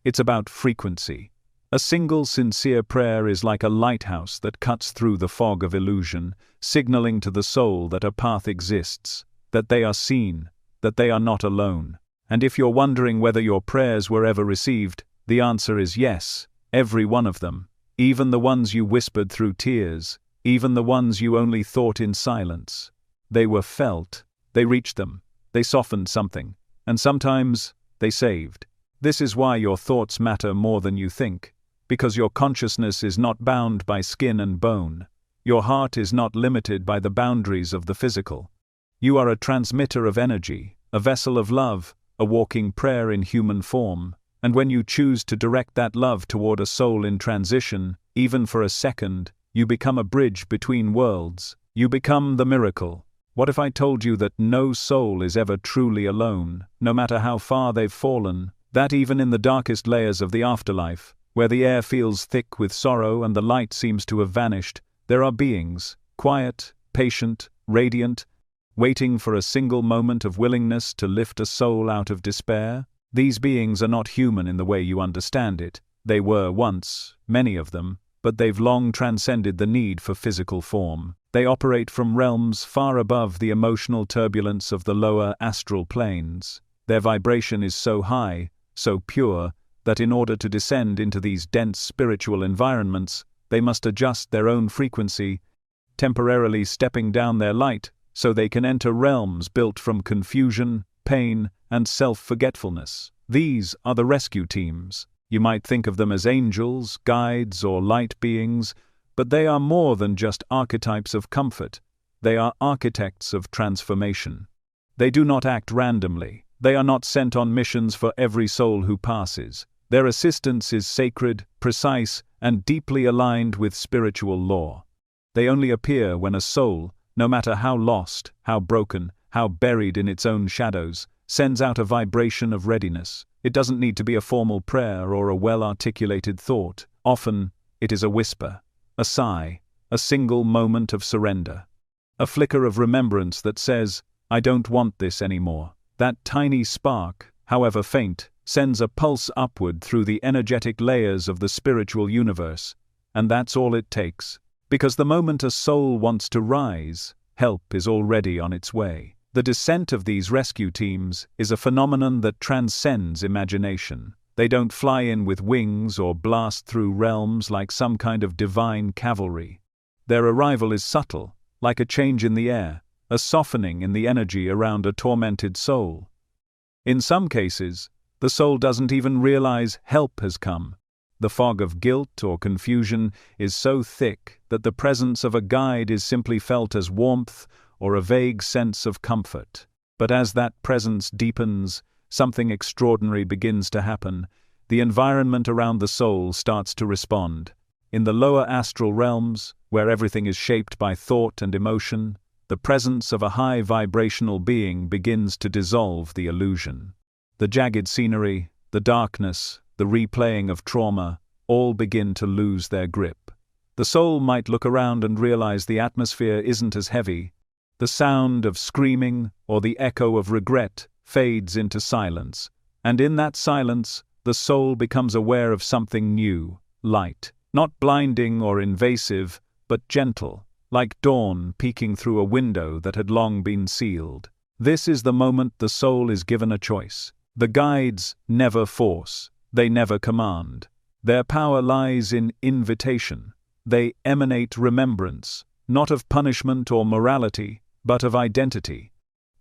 It's about frequency. A single sincere prayer is like a lighthouse that cuts through the fog of illusion, signaling to the soul that a path exists, that they are seen, that they are not alone. And if you're wondering whether your prayers were ever received, the answer is yes, every one of them. Even the ones you whispered through tears, even the ones you only thought in silence. They were felt, they reached them, they softened something, and sometimes they saved. This is why your thoughts matter more than you think, because your consciousness is not bound by skin and bone. Your heart is not limited by the boundaries of the physical. You are a transmitter of energy, a vessel of love, a walking prayer in human form, and when you choose to direct that love toward a soul in transition, even for a second, you become a bridge between worlds. You become the miracle. What if I told you that no soul is ever truly alone, no matter how far they've fallen, that even in the darkest layers of the afterlife, where the air feels thick with sorrow and the light seems to have vanished, there are beings, quiet, patient, radiant, waiting for a single moment of willingness to lift a soul out of despair? These beings are not human in the way you understand it. They were once, many of them, but they've long transcended the need for physical form. They operate from realms far above the emotional turbulence of the lower astral planes. Their vibration is so high, so pure, that in order to descend into these dense spiritual environments, they must adjust their own frequency, temporarily stepping down their light, so they can enter realms built from confusion, pain, and self-forgetfulness. These are the rescue teams. You might think of them as angels, guides, or light beings, but they are more than just archetypes of comfort. They are architects of transformation. They do not act randomly. They are not sent on missions for every soul who passes. Their assistance is sacred, precise, and deeply aligned with spiritual law. They only appear when a soul, no matter how lost, how broken, how buried in its own shadows, sends out a vibration of readiness. It doesn't need to be a formal prayer or a well-articulated thought. Often, it is a whisper, a sigh, a single moment of surrender. A flicker of remembrance that says, "I don't want this anymore." That tiny spark, however faint, sends a pulse upward through the energetic layers of the spiritual universe, and that's all it takes. Because the moment a soul wants to rise, help is already on its way. The descent of these rescue teams is a phenomenon that transcends imagination. They don't fly in with wings or blast through realms like some kind of divine cavalry. Their arrival is subtle, like a change in the air, a softening in the energy around a tormented soul. In some cases, the soul doesn't even realize help has come. The fog of guilt or confusion is so thick that the presence of a guide is simply felt as warmth or a vague sense of comfort. But as that presence deepens, something extraordinary begins to happen. The environment around the soul starts to respond. In the lower astral realms, where everything is shaped by thought and emotion, the presence of a high vibrational being begins to dissolve the illusion. The jagged scenery, the darkness, the replaying of trauma, all begin to lose their grip. The soul might look around and realize the atmosphere isn't as heavy. The sound of screaming or the echo of regret fades into silence, and in that silence, the soul becomes aware of something new, light, not blinding or invasive, but gentle, like dawn peeking through a window that had long been sealed. This is the moment the soul is given a choice. The guides never force, they never command. Their power lies in invitation. They emanate remembrance, not of punishment or morality, but of identity.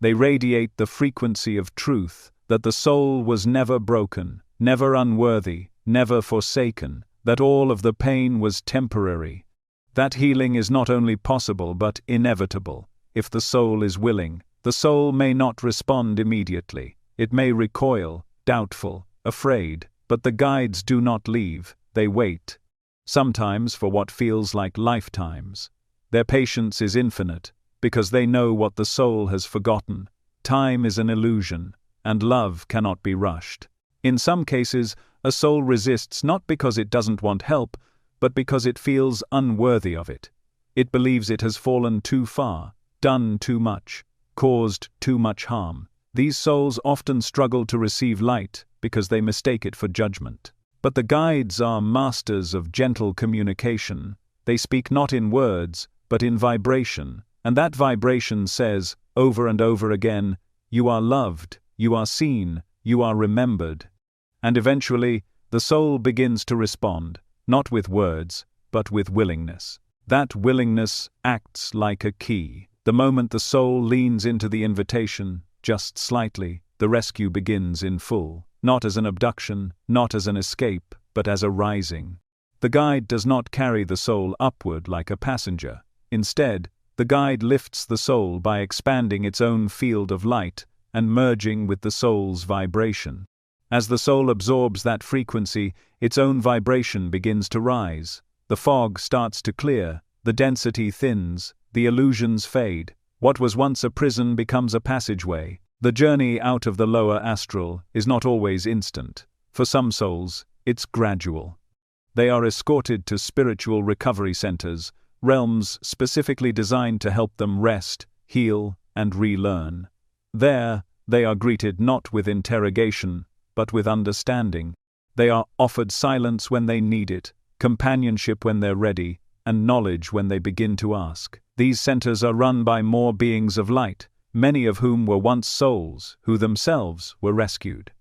They radiate the frequency of truth, that the soul was never broken, never unworthy, never forsaken, that all of the pain was temporary. That healing is not only possible but inevitable. If the soul is willing, the soul may not respond immediately. It may recoil, doubtful, afraid, but the guides do not leave, they wait. Sometimes for what feels like lifetimes. Their patience is infinite, because they know what the soul has forgotten. Time is an illusion, and love cannot be rushed. In some cases, a soul resists not because it doesn't want help, but because it feels unworthy of it. It believes it has fallen too far, done too much, caused too much harm. These souls often struggle to receive light because they mistake it for judgment. But the guides are masters of gentle communication. They speak not in words, but in vibration, and that vibration says, over and over again, "You are loved, you are seen, you are remembered." And eventually, the soul begins to respond, not with words, but with willingness. That willingness acts like a key. The moment the soul leans into the invitation, just slightly, the rescue begins in full, not as an abduction, not as an escape, but as a rising. The guide does not carry the soul upward like a passenger. Instead, the guide lifts the soul by expanding its own field of light and merging with the soul's vibration. As the soul absorbs that frequency, its own vibration begins to rise. The fog starts to clear, the density thins, the illusions fade. What was once a prison becomes a passageway. The journey out of the lower astral is not always instant. For some souls, it's gradual. They are escorted to spiritual recovery centers, realms specifically designed to help them rest, heal, and relearn. There, they are greeted not with interrogation, but with understanding. They are offered silence when they need it, companionship when they're ready, and knowledge when they begin to ask. These centers are run by more beings of light, many of whom were once souls who themselves were rescued.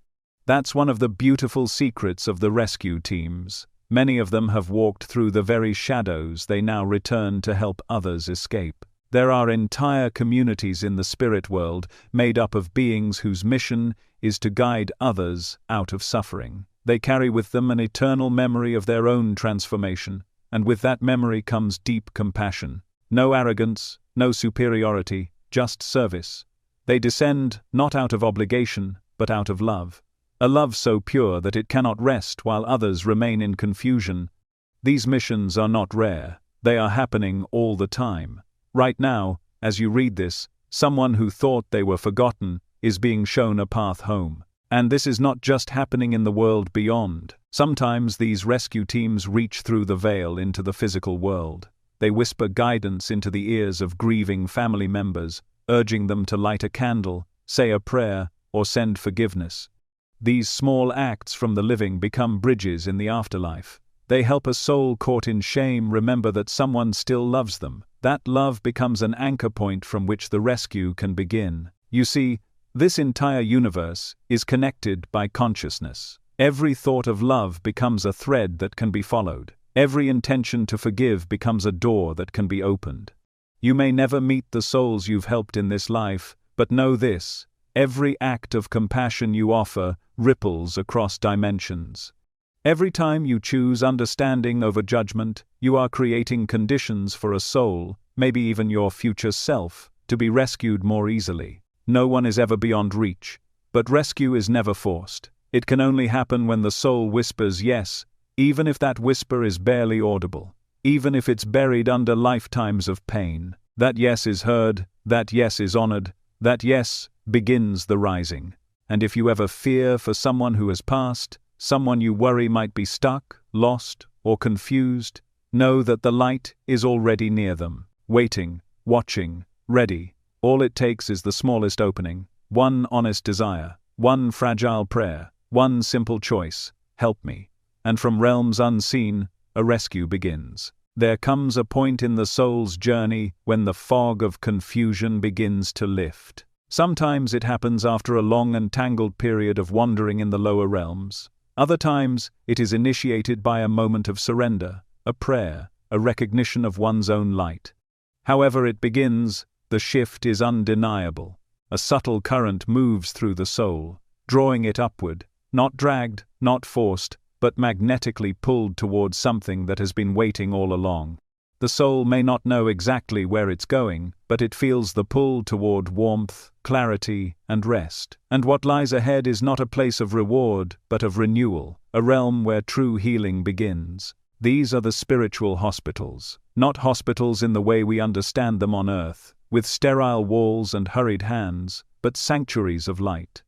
That's one of the beautiful secrets of the rescue teams. Many of them have walked through the very shadows they now return to help others escape. There are entire communities in the spirit world made up of beings whose mission is to guide others out of suffering. They carry with them an eternal memory of their own transformation, and with that memory comes deep compassion. No arrogance, no superiority, just service. They descend not out of obligation, but out of love. A love so pure that it cannot rest while others remain in confusion. These missions are not rare. They are happening all the time. Right now, as you read this, someone who thought they were forgotten is being shown a path home. And this is not just happening in the world beyond. Sometimes these rescue teams reach through the veil into the physical world. They whisper guidance into the ears of grieving family members, urging them to light a candle, say a prayer, or send forgiveness. These small acts from the living become bridges in the afterlife. They help a soul caught in shame remember that someone still loves them. That love becomes an anchor point from which the rescue can begin. You see, this entire universe is connected by consciousness. Every thought of love becomes a thread that can be followed. Every intention to forgive becomes a door that can be opened. You may never meet the souls you've helped in this life, but know this: every act of compassion you offer ripples across dimensions. Every time you choose understanding over judgment, you are creating conditions for a soul, maybe even your future self, to be rescued more easily. No one is ever beyond reach, but rescue is never forced. It can only happen when the soul whispers yes, even if that whisper is barely audible, even if it's buried under lifetimes of pain. That yes is heard, that yes is honored, that yes begins the rising. And if you ever fear for someone who has passed, someone you worry might be stuck, lost, or confused, know that the light is already near them, waiting, watching, ready. All it takes is the smallest opening, one honest desire, one fragile prayer, one simple choice: help me. And from realms unseen, a rescue begins. There comes a point in the soul's journey when the fog of confusion begins to lift. Sometimes it happens after a long and tangled period of wandering in the lower realms. Other times, it is initiated by a moment of surrender, a prayer, a recognition of one's own light. However it begins, the shift is undeniable. A subtle current moves through the soul, drawing it upward, not dragged, not forced, but magnetically pulled towards something that has been waiting all along. The soul may not know exactly where it's going, but it feels the pull toward warmth, clarity, and rest. And what lies ahead is not a place of reward, but of renewal, a realm where true healing begins. These are the spiritual hospitals, not hospitals in the way we understand them on earth, with sterile walls and hurried hands, but sanctuaries of light.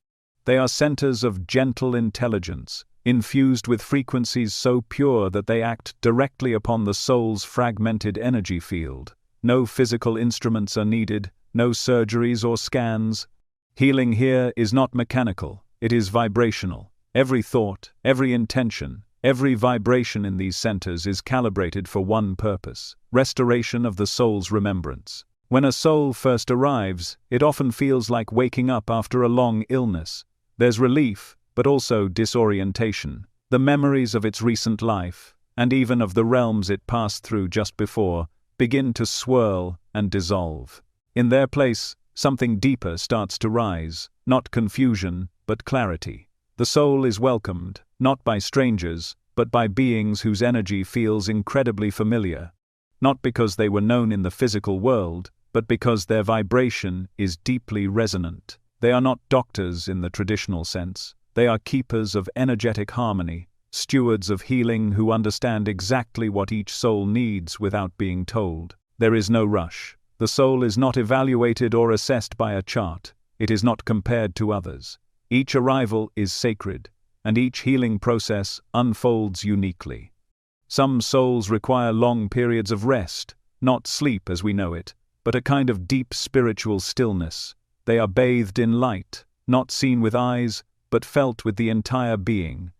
They are centers of gentle intelligence, infused with frequencies so pure that they act directly upon the soul's fragmented energy field. No physical instruments are needed, no surgeries or scans. Healing here is not mechanical, it is vibrational. Every thought, every intention, every vibration in these centers is calibrated for one purpose: restoration of the soul's remembrance. When a soul first arrives, it often feels like waking up after a long illness. There's relief, but also disorientation. The memories of its recent life, and even of the realms it passed through just before, begin to swirl and dissolve. In their place, something deeper starts to rise, not confusion, but clarity. The soul is welcomed, not by strangers, but by beings whose energy feels incredibly familiar. Not because they were known in the physical world, but because their vibration is deeply resonant. They are not doctors in the traditional sense. They are keepers of energetic harmony, stewards of healing who understand exactly what each soul needs without being told. There is no rush. The soul is not evaluated or assessed by a chart. It is not compared to others. Each arrival is sacred, and each healing process unfolds uniquely. Some souls require long periods of rest, not sleep as we know it, but a kind of deep spiritual stillness. They are bathed in light, not seen with eyes, but felt with the entire being.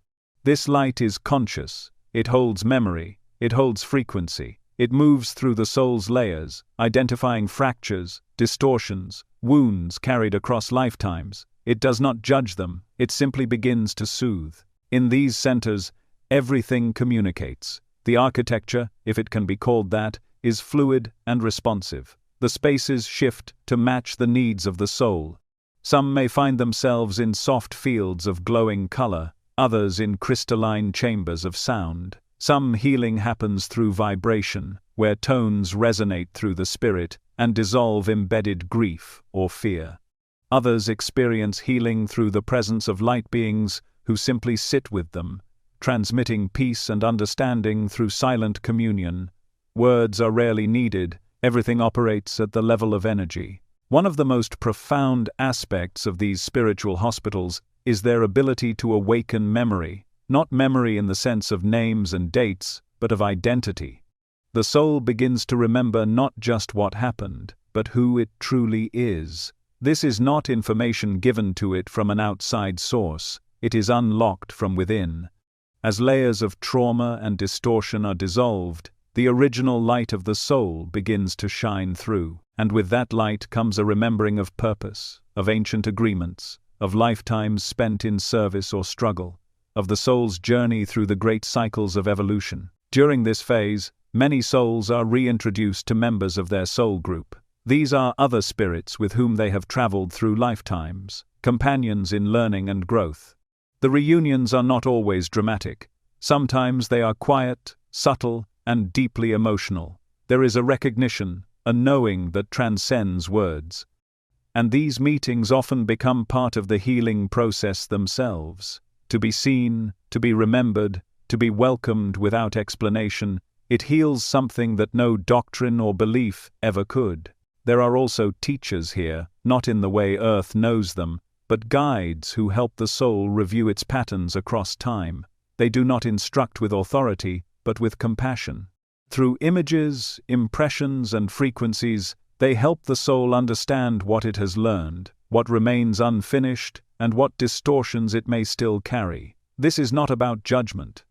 This light is conscious, it holds memory, it holds frequency, it moves through the soul's layers, identifying fractures, distortions, wounds carried across lifetimes. It does not judge them, it simply begins to soothe. In these centers, everything communicates. The architecture, if it can be called that, is fluid and responsive. The spaces shift to match the needs of the soul. Some may find themselves in soft fields of glowing color, others in crystalline chambers of sound. Some healing happens through vibration, where tones resonate through the spirit and dissolve embedded grief or fear. Others experience healing through the presence of light beings who simply sit with them, transmitting peace and understanding through silent communion. Words are rarely needed, everything operates at the level of energy. One of the most profound aspects of these spiritual hospitals is their ability to awaken memory, not memory in the sense of names and dates, but of identity. The soul begins to remember not just what happened, but who it truly is. This is not information given to it from an outside source, it is unlocked from within. As layers of trauma and distortion are dissolved, the original light of the soul begins to shine through. And with that light comes a remembering of purpose, of ancient agreements, of lifetimes spent in service or struggle, of the soul's journey through the great cycles of evolution. During this phase, many souls are reintroduced to members of their soul group. These are other spirits with whom they have traveled through lifetimes, companions in learning and growth. The reunions are not always dramatic. Sometimes they are quiet, subtle, and deeply emotional. There is a recognition, a knowing that transcends words. And these meetings often become part of the healing process themselves. To be seen, to be remembered, to be welcomed without explanation, it heals something that no doctrine or belief ever could. There are also teachers here, not in the way Earth knows them, but guides who help the soul review its patterns across time. They do not instruct with authority, but with compassion. Through images, impressions, and frequencies, they help the soul understand what it has learned, what remains unfinished, and what distortions it may still carry. This is not about judgment.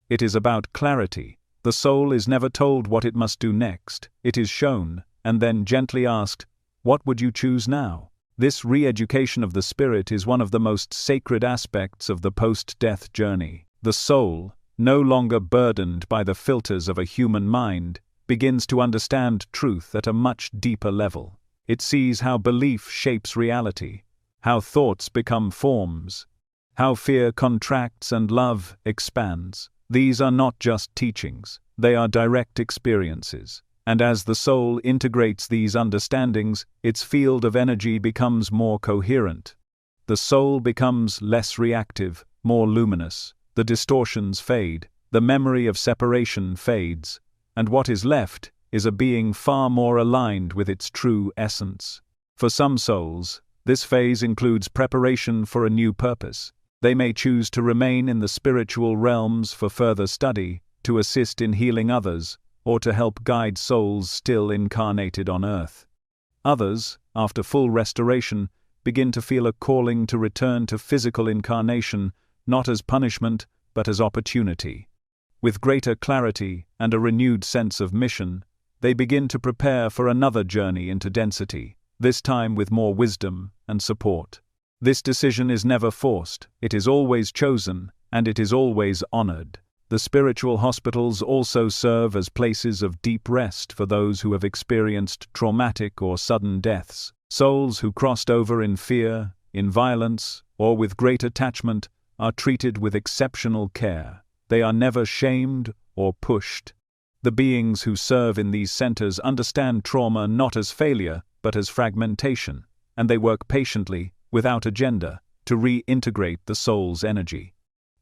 It is about clarity. The soul is never told what it must do next. It is shown, and then gently asked, "What would you choose now?" This re-education of the spirit is one of the most sacred aspects of the post-death journey. The soul, no longer burdened by the filters of a human mind, begins to understand truth at a much deeper level. It sees how belief shapes reality, how thoughts become forms, how fear contracts and love expands. These are not just teachings, they are direct experiences. And as the soul integrates these understandings, its field of energy becomes more coherent. The soul becomes less reactive, more luminous. The distortions fade, the memory of separation fades, and what is left is a being far more aligned with its true essence. For some souls, this phase includes preparation for a new purpose. They may choose to remain in the spiritual realms for further study, to assist in healing others, or to help guide souls still incarnated on earth. Others, after full restoration, begin to feel a calling to return to physical incarnation, not as punishment, but as opportunity. With greater clarity and a renewed sense of mission, they begin to prepare for another journey into density, this time with more wisdom and support. This decision is never forced, it is always chosen, and it is always honored. The spiritual hospitals also serve as places of deep rest for those who have experienced traumatic or sudden deaths. Souls who crossed over in fear, in violence, or with great attachment are treated with exceptional care. They are never shamed or pushed. The beings who serve in these centers understand trauma not as failure, but as fragmentation, and they work patiently, without agenda, to reintegrate the soul's energy.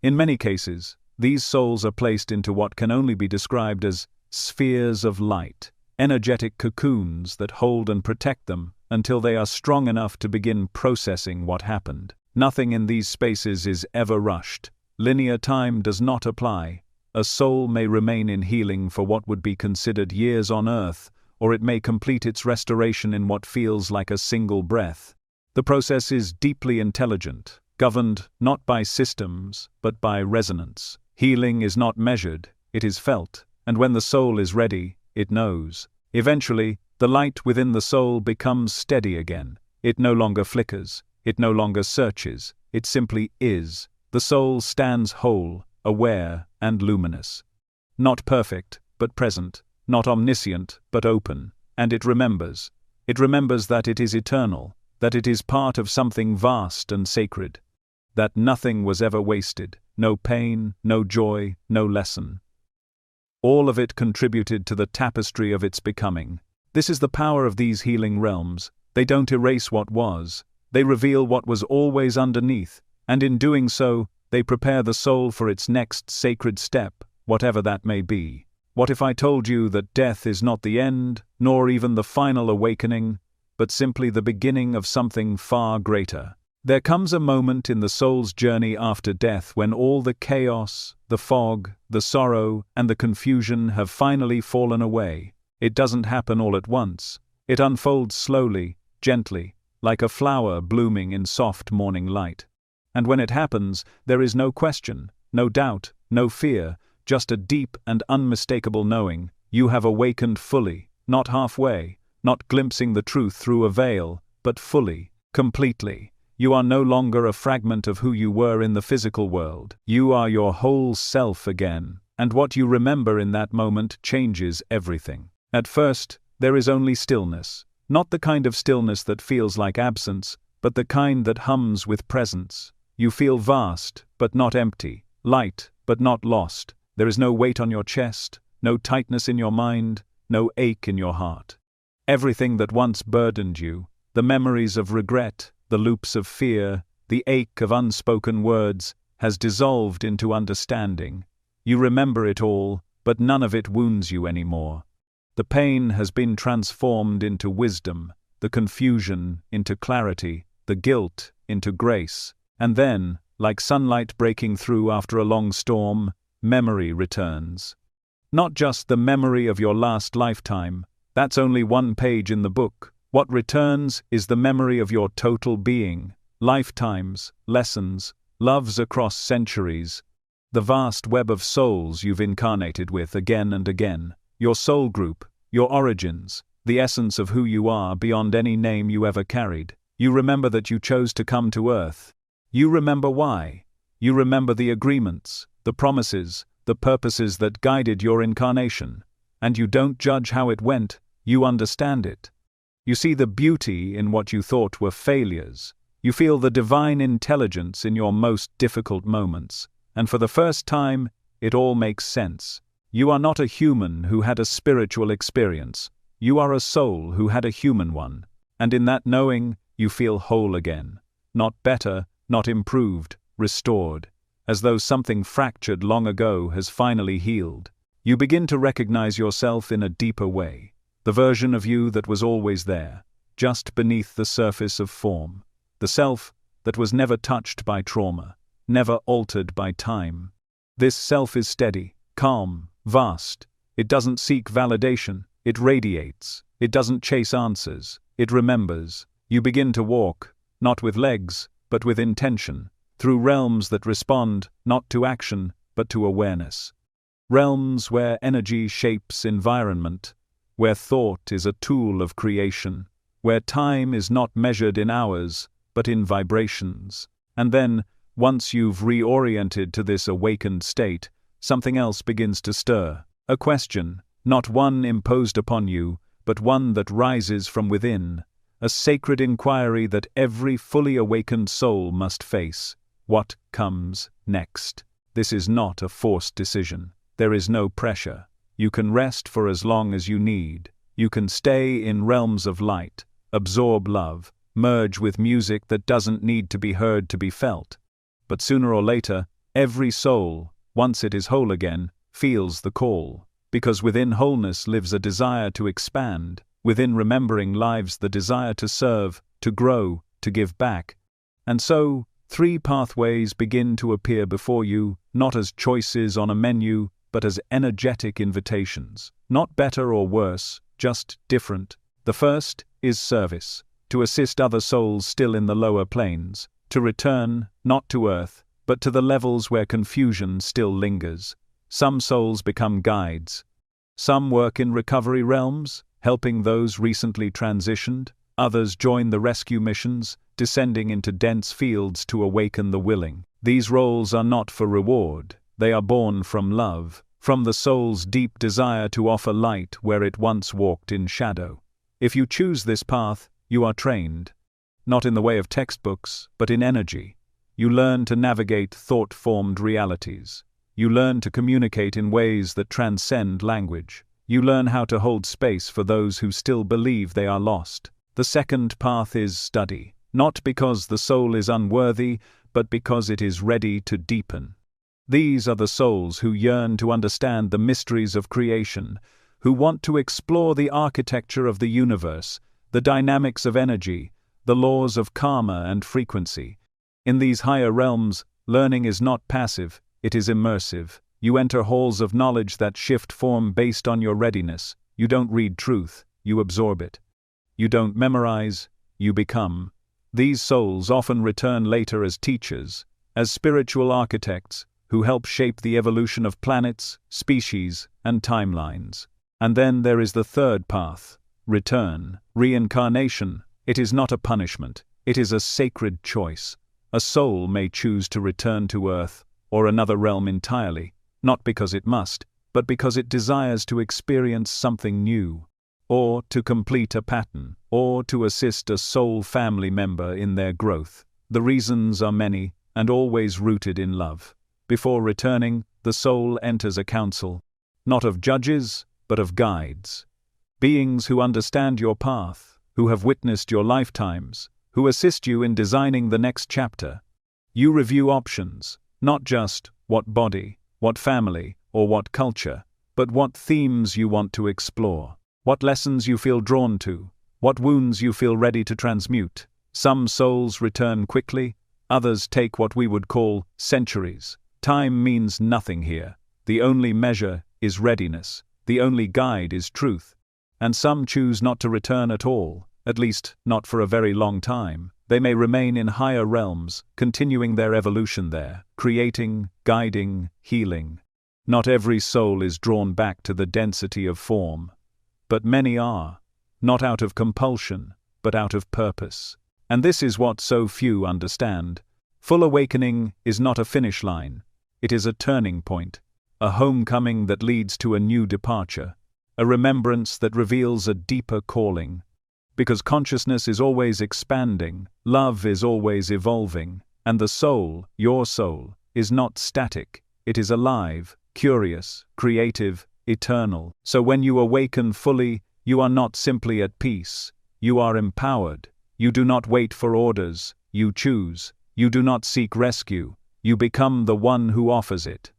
In many cases, these souls are placed into what can only be described as spheres of light, energetic cocoons that hold and protect them until they are strong enough to begin processing what happened. Nothing in these spaces is ever rushed. Linear time does not apply. A soul may remain in healing for what would be considered years on earth, or it may complete its restoration in what feels like a single breath. The process is deeply intelligent, governed not by systems, but by resonance. Healing is not measured, it is felt, and when the soul is ready, it knows. Eventually, the light within the soul becomes steady again. It no longer flickers, it no longer searches, it simply is. The soul stands whole, aware, and luminous. Not perfect, but present, not omniscient, but open, and it remembers. It remembers that it is eternal, that it is part of something vast and sacred, that nothing was ever wasted, no pain, no joy, no lesson. All of it contributed to the tapestry of its becoming. This is the power of these healing realms. They don't erase what was, they reveal what was always underneath, and in doing so, they prepare the soul for its next sacred step, whatever that may be. What if I told you that death is not the end, nor even the final awakening, but simply the beginning of something far greater? There comes a moment in the soul's journey after death when all the chaos, the fog, the sorrow, and the confusion have finally fallen away. It doesn't happen all at once. It unfolds slowly, gently, like a flower blooming in soft morning light. And when it happens, there is no question, no doubt, no fear, just a deep and unmistakable knowing. You have awakened fully, not halfway, not glimpsing the truth through a veil, but fully, completely. You are no longer a fragment of who you were in the physical world. You are your whole self again, and what you remember in that moment changes everything. At first, there is only stillness, not the kind of stillness that feels like absence, but the kind that hums with presence. You feel vast, but not empty, light, but not lost. There is no weight on your chest, no tightness in your mind, no ache in your heart. Everything that once burdened you, the memories of regret, the loops of fear, the ache of unspoken words, has dissolved into understanding. You remember it all, but none of it wounds you anymore. The pain has been transformed into wisdom, the confusion into clarity, the guilt into grace. And then, like sunlight breaking through after a long storm, memory returns. Not just the memory of your last lifetime, that's only one page in the book. What returns is the memory of your total being, lifetimes, lessons, loves across centuries, the vast web of souls you've incarnated with again and again, your soul group, your origins, the essence of who you are beyond any name you ever carried. You remember that you chose to come to Earth. You remember why. You remember the agreements, the promises, the purposes that guided your incarnation. And you don't judge how it went, you understand it. You see the beauty in what you thought were failures. You feel the divine intelligence in your most difficult moments. And for the first time, it all makes sense. You are not a human who had a spiritual experience. You are a soul who had a human one. And in that knowing, you feel whole again. Not better, not improved, restored. As though something fractured long ago has finally healed. You begin to recognize yourself in a deeper way. The version of you that was always there, just beneath the surface of form. The self that was never touched by trauma, never altered by time. This self is steady, calm, vast. It doesn't seek validation, it radiates. It doesn't chase answers, it remembers. You begin to walk, not with legs, but with intention, through realms that respond not to action, but to awareness. Realms where energy shapes environment, where thought is a tool of creation, where time is not measured in hours, but in vibrations. And then, once you've reoriented to this awakened state, something else begins to stir. A question, not one imposed upon you, but one that rises from within. A sacred inquiry that every fully awakened soul must face. What comes next? This is not a forced decision. There is no pressure. You can rest for as long as you need. You can stay in realms of light, absorb love, merge with music that doesn't need to be heard to be felt. But sooner or later, every soul, once it is whole again, feels the call. Because within wholeness lives a desire to expand. Within remembering lives the desire to serve, to grow, to give back. And so, 3 pathways begin to appear before you, not as choices on a menu, but as energetic invitations. Not better or worse, just different. The first is service, to assist other souls still in the lower planes, to return, not to Earth, but to the levels where confusion still lingers. Some souls become guides. Some work in recovery realms, helping those recently transitioned. Others join the rescue missions, descending into dense fields to awaken the willing. These roles are not for reward, they are born from love, from the soul's deep desire to offer light where it once walked in shadow. If you choose this path, you are trained. Not in the way of textbooks, but in energy. You learn to navigate thought-formed realities. You learn to communicate in ways that transcend language. You learn how to hold space for those who still believe they are lost. The second path is study, not because the soul is unworthy, but because it is ready to deepen. These are the souls who yearn to understand the mysteries of creation, who want to explore the architecture of the universe, the dynamics of energy, the laws of karma and frequency. In these higher realms, learning is not passive, it is immersive. You enter halls of knowledge that shift form based on your readiness. You don't read truth, you absorb it. You don't memorize, you become. These souls often return later as teachers, as spiritual architects, who help shape the evolution of planets, species, and timelines. And then there is the third path, return, reincarnation. It is not a punishment, it is a sacred choice. A soul may choose to return to Earth or another realm entirely, not because it must, but because it desires to experience something new, or to complete a pattern, or to assist a soul family member in their growth. The reasons are many, and always rooted in love. Before returning, the soul enters a council, not of judges, but of guides. Beings who understand your path, who have witnessed your lifetimes, who assist you in designing the next chapter. You review options, not just what body, what family, or what culture, but what themes you want to explore, what lessons you feel drawn to, what wounds you feel ready to transmute. Some souls return quickly, others take what we would call centuries. Time means nothing here. The only measure is readiness, the only guide is truth. And some choose not to return at all, at least not for a very long time. They may remain in higher realms, continuing their evolution there, creating, guiding, healing. Not every soul is drawn back to the density of form, but many are, not out of compulsion, but out of purpose. And this is what so few understand. Full awakening is not a finish line. It is a turning point, a homecoming that leads to a new departure, a remembrance that reveals a deeper calling. Because consciousness is always expanding, love is always evolving, and the soul, your soul, is not static. It is alive, curious, creative, eternal. So when you awaken fully, you are not simply at peace, you are empowered. You do not wait for orders, you choose. You do not seek rescue, you become the one who offers it.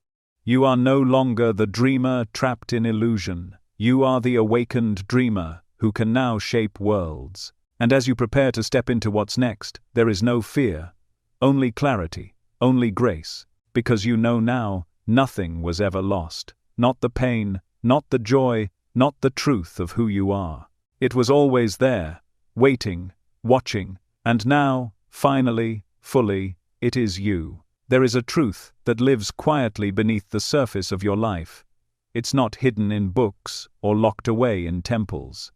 You are no longer the dreamer trapped in illusion. You are the awakened dreamer who can now shape worlds. And as you prepare to step into what's next, there is no fear, only clarity, only grace, because you know now, nothing was ever lost. Not the pain, not the joy, not the truth of who you are. It was always there, waiting, watching, and now, finally, fully, it is you. There is a truth that lives quietly beneath the surface of your life. It's not hidden in books or locked away in temples.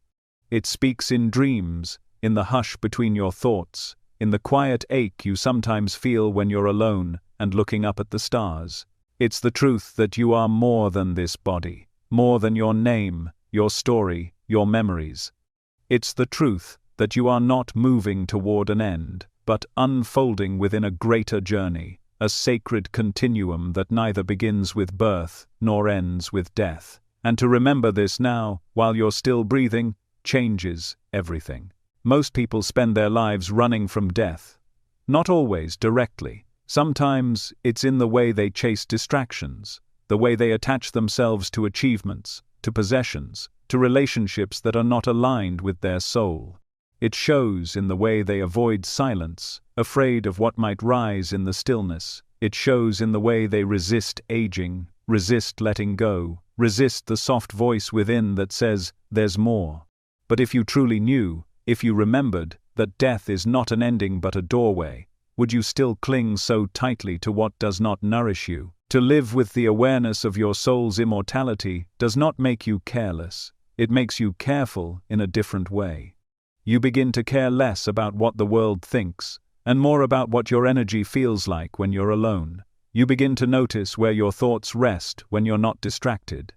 It speaks in dreams, in the hush between your thoughts, in the quiet ache you sometimes feel when you're alone and looking up at the stars. It's the truth that you are more than this body, more than your name, your story, your memories. It's the truth that you are not moving toward an end, but unfolding within a greater journey, a sacred continuum that neither begins with birth nor ends with death. And to remember this now, while you're still breathing, changes everything. Most people spend their lives running from death. Not always directly. Sometimes it's in the way they chase distractions, the way they attach themselves to achievements, to possessions, to relationships that are not aligned with their soul. It shows in the way they avoid silence, afraid of what might rise in the stillness. It shows in the way they resist aging, resist letting go, resist the soft voice within that says, "There's more." But if you truly knew, if you remembered, that death is not an ending but a doorway, would you still cling so tightly to what does not nourish you? To live with the awareness of your soul's immortality does not make you careless. It makes you careful in a different way. You begin to care less about what the world thinks, and more about what your energy feels like when you're alone. You begin to notice where your thoughts rest when you're not distracted.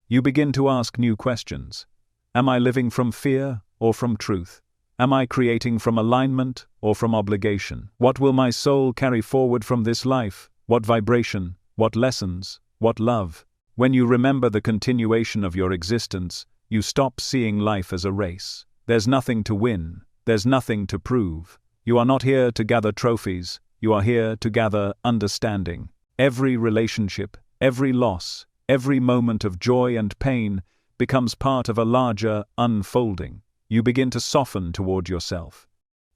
You begin to ask new questions. Am I living from fear or from truth? Am I creating from alignment or from obligation? What will my soul carry forward from this life? What vibration? What lessons? What love? When you remember the continuation of your existence, you stop seeing life as a race. There's nothing to win. There's nothing to prove. You are not here to gather trophies. You are here to gather understanding. Every relationship, every loss, every moment of joy and pain becomes part of a larger unfolding. You begin to soften toward yourself.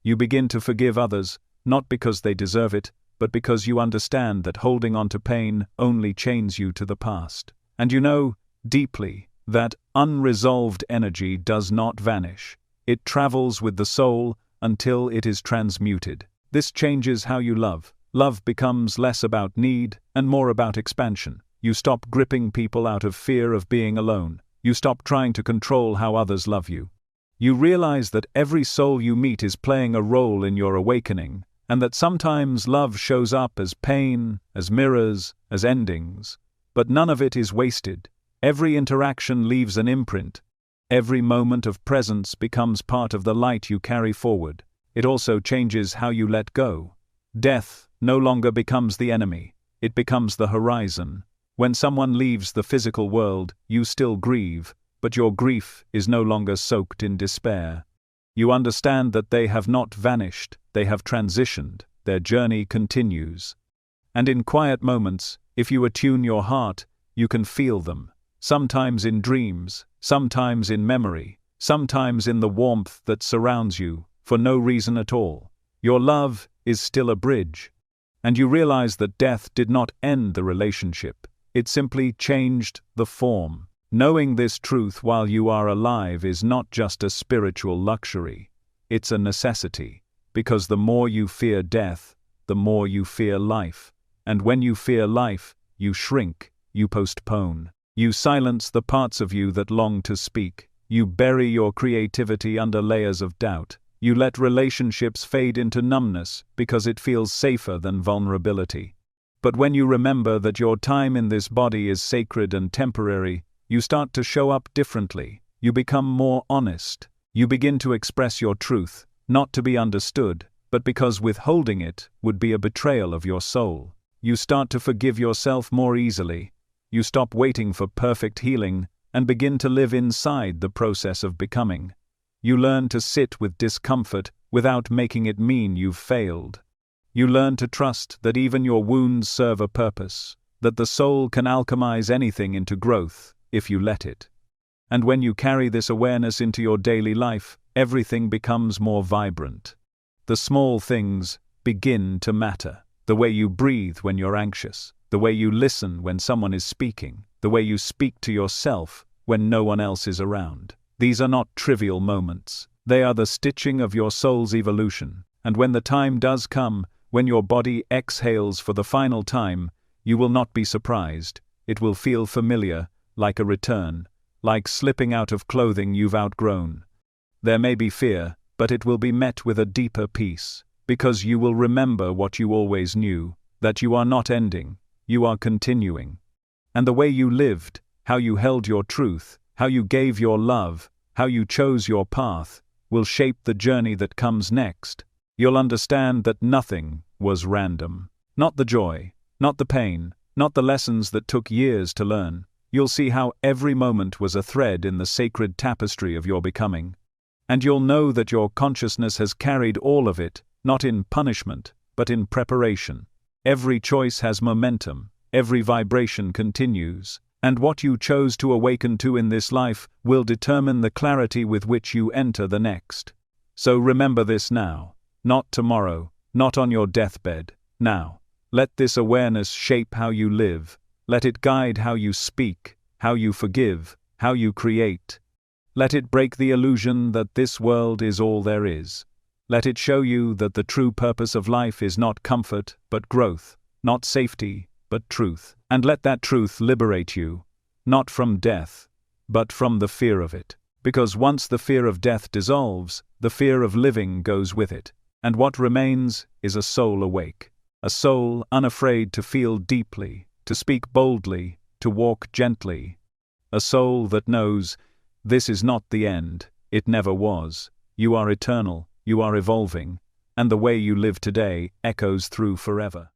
You begin to forgive others, not because they deserve it, but because you understand that holding on to pain only chains you to the past. And you know, deeply, that unresolved energy does not vanish. It travels with the soul until it is transmuted. This changes how you love. Love becomes less about need and more about expansion. You stop gripping people out of fear of being alone. You stop trying to control how others love you. You realize that every soul you meet is playing a role in your awakening, and that sometimes love shows up as pain, as mirrors, as endings. But none of it is wasted. Every interaction leaves an imprint. Every moment of presence becomes part of the light you carry forward. It also changes how you let go. Death no longer becomes the enemy. It becomes the horizon. When someone leaves the physical world, you still grieve, but your grief is no longer soaked in despair. You understand that they have not vanished, they have transitioned, their journey continues. And in quiet moments, if you attune your heart, you can feel them, sometimes in dreams, sometimes in memory, sometimes in the warmth that surrounds you, for no reason at all. Your love is still a bridge. And you realize that death did not end the relationship, it simply changed the form. Knowing this truth while you are alive is not just a spiritual luxury, it's a necessity, because the more you fear death, the more you fear life. And when you fear life, you shrink, you postpone. You silence the parts of you that long to speak. You bury your creativity under layers of doubt. You let relationships fade into numbness because it feels safer than vulnerability. But when you remember that your time in this body is sacred and temporary, you start to show up differently. You become more honest. You begin to express your truth, not to be understood, but because withholding it would be a betrayal of your soul. You start to forgive yourself more easily. You stop waiting for perfect healing and begin to live inside the process of becoming. You learn to sit with discomfort without making it mean you've failed. You learn to trust that even your wounds serve a purpose, that the soul can alchemize anything into growth if you let it. And when you carry this awareness into your daily life, everything becomes more vibrant. The small things begin to matter. The way you breathe when you're anxious, the way you listen when someone is speaking, the way you speak to yourself when no one else is around. These are not trivial moments. They are the stitching of your soul's evolution. And when the time does come, when your body exhales for the final time, you will not be surprised. It will feel familiar, like a return, like slipping out of clothing you've outgrown. There may be fear, but it will be met with a deeper peace, because you will remember what you always knew, that you are not ending, you are continuing. And the way you lived, how you held your truth, how you gave your love, how you chose your path, will shape the journey that comes next. You'll understand that nothing was random. Not the joy, not the pain, not the lessons that took years to learn. You'll see how every moment was a thread in the sacred tapestry of your becoming. And you'll know that your consciousness has carried all of it, not in punishment, but in preparation. Every choice has momentum, every vibration continues, and what you chose to awaken to in this life will determine the clarity with which you enter the next. So remember this now, not tomorrow, not on your deathbed, now. Let this awareness shape how you live, let it guide how you speak, how you forgive, how you create. Let it break the illusion that this world is all there is. Let it show you that the true purpose of life is not comfort, but growth, not safety, but truth. And let that truth liberate you, not from death, but from the fear of it. Because once the fear of death dissolves, the fear of living goes with it. And what remains is a soul awake. A soul unafraid to feel deeply, to speak boldly, to walk gently. A soul that knows, this is not the end, it never was. You are eternal. You are evolving, and the way you live today echoes through forever.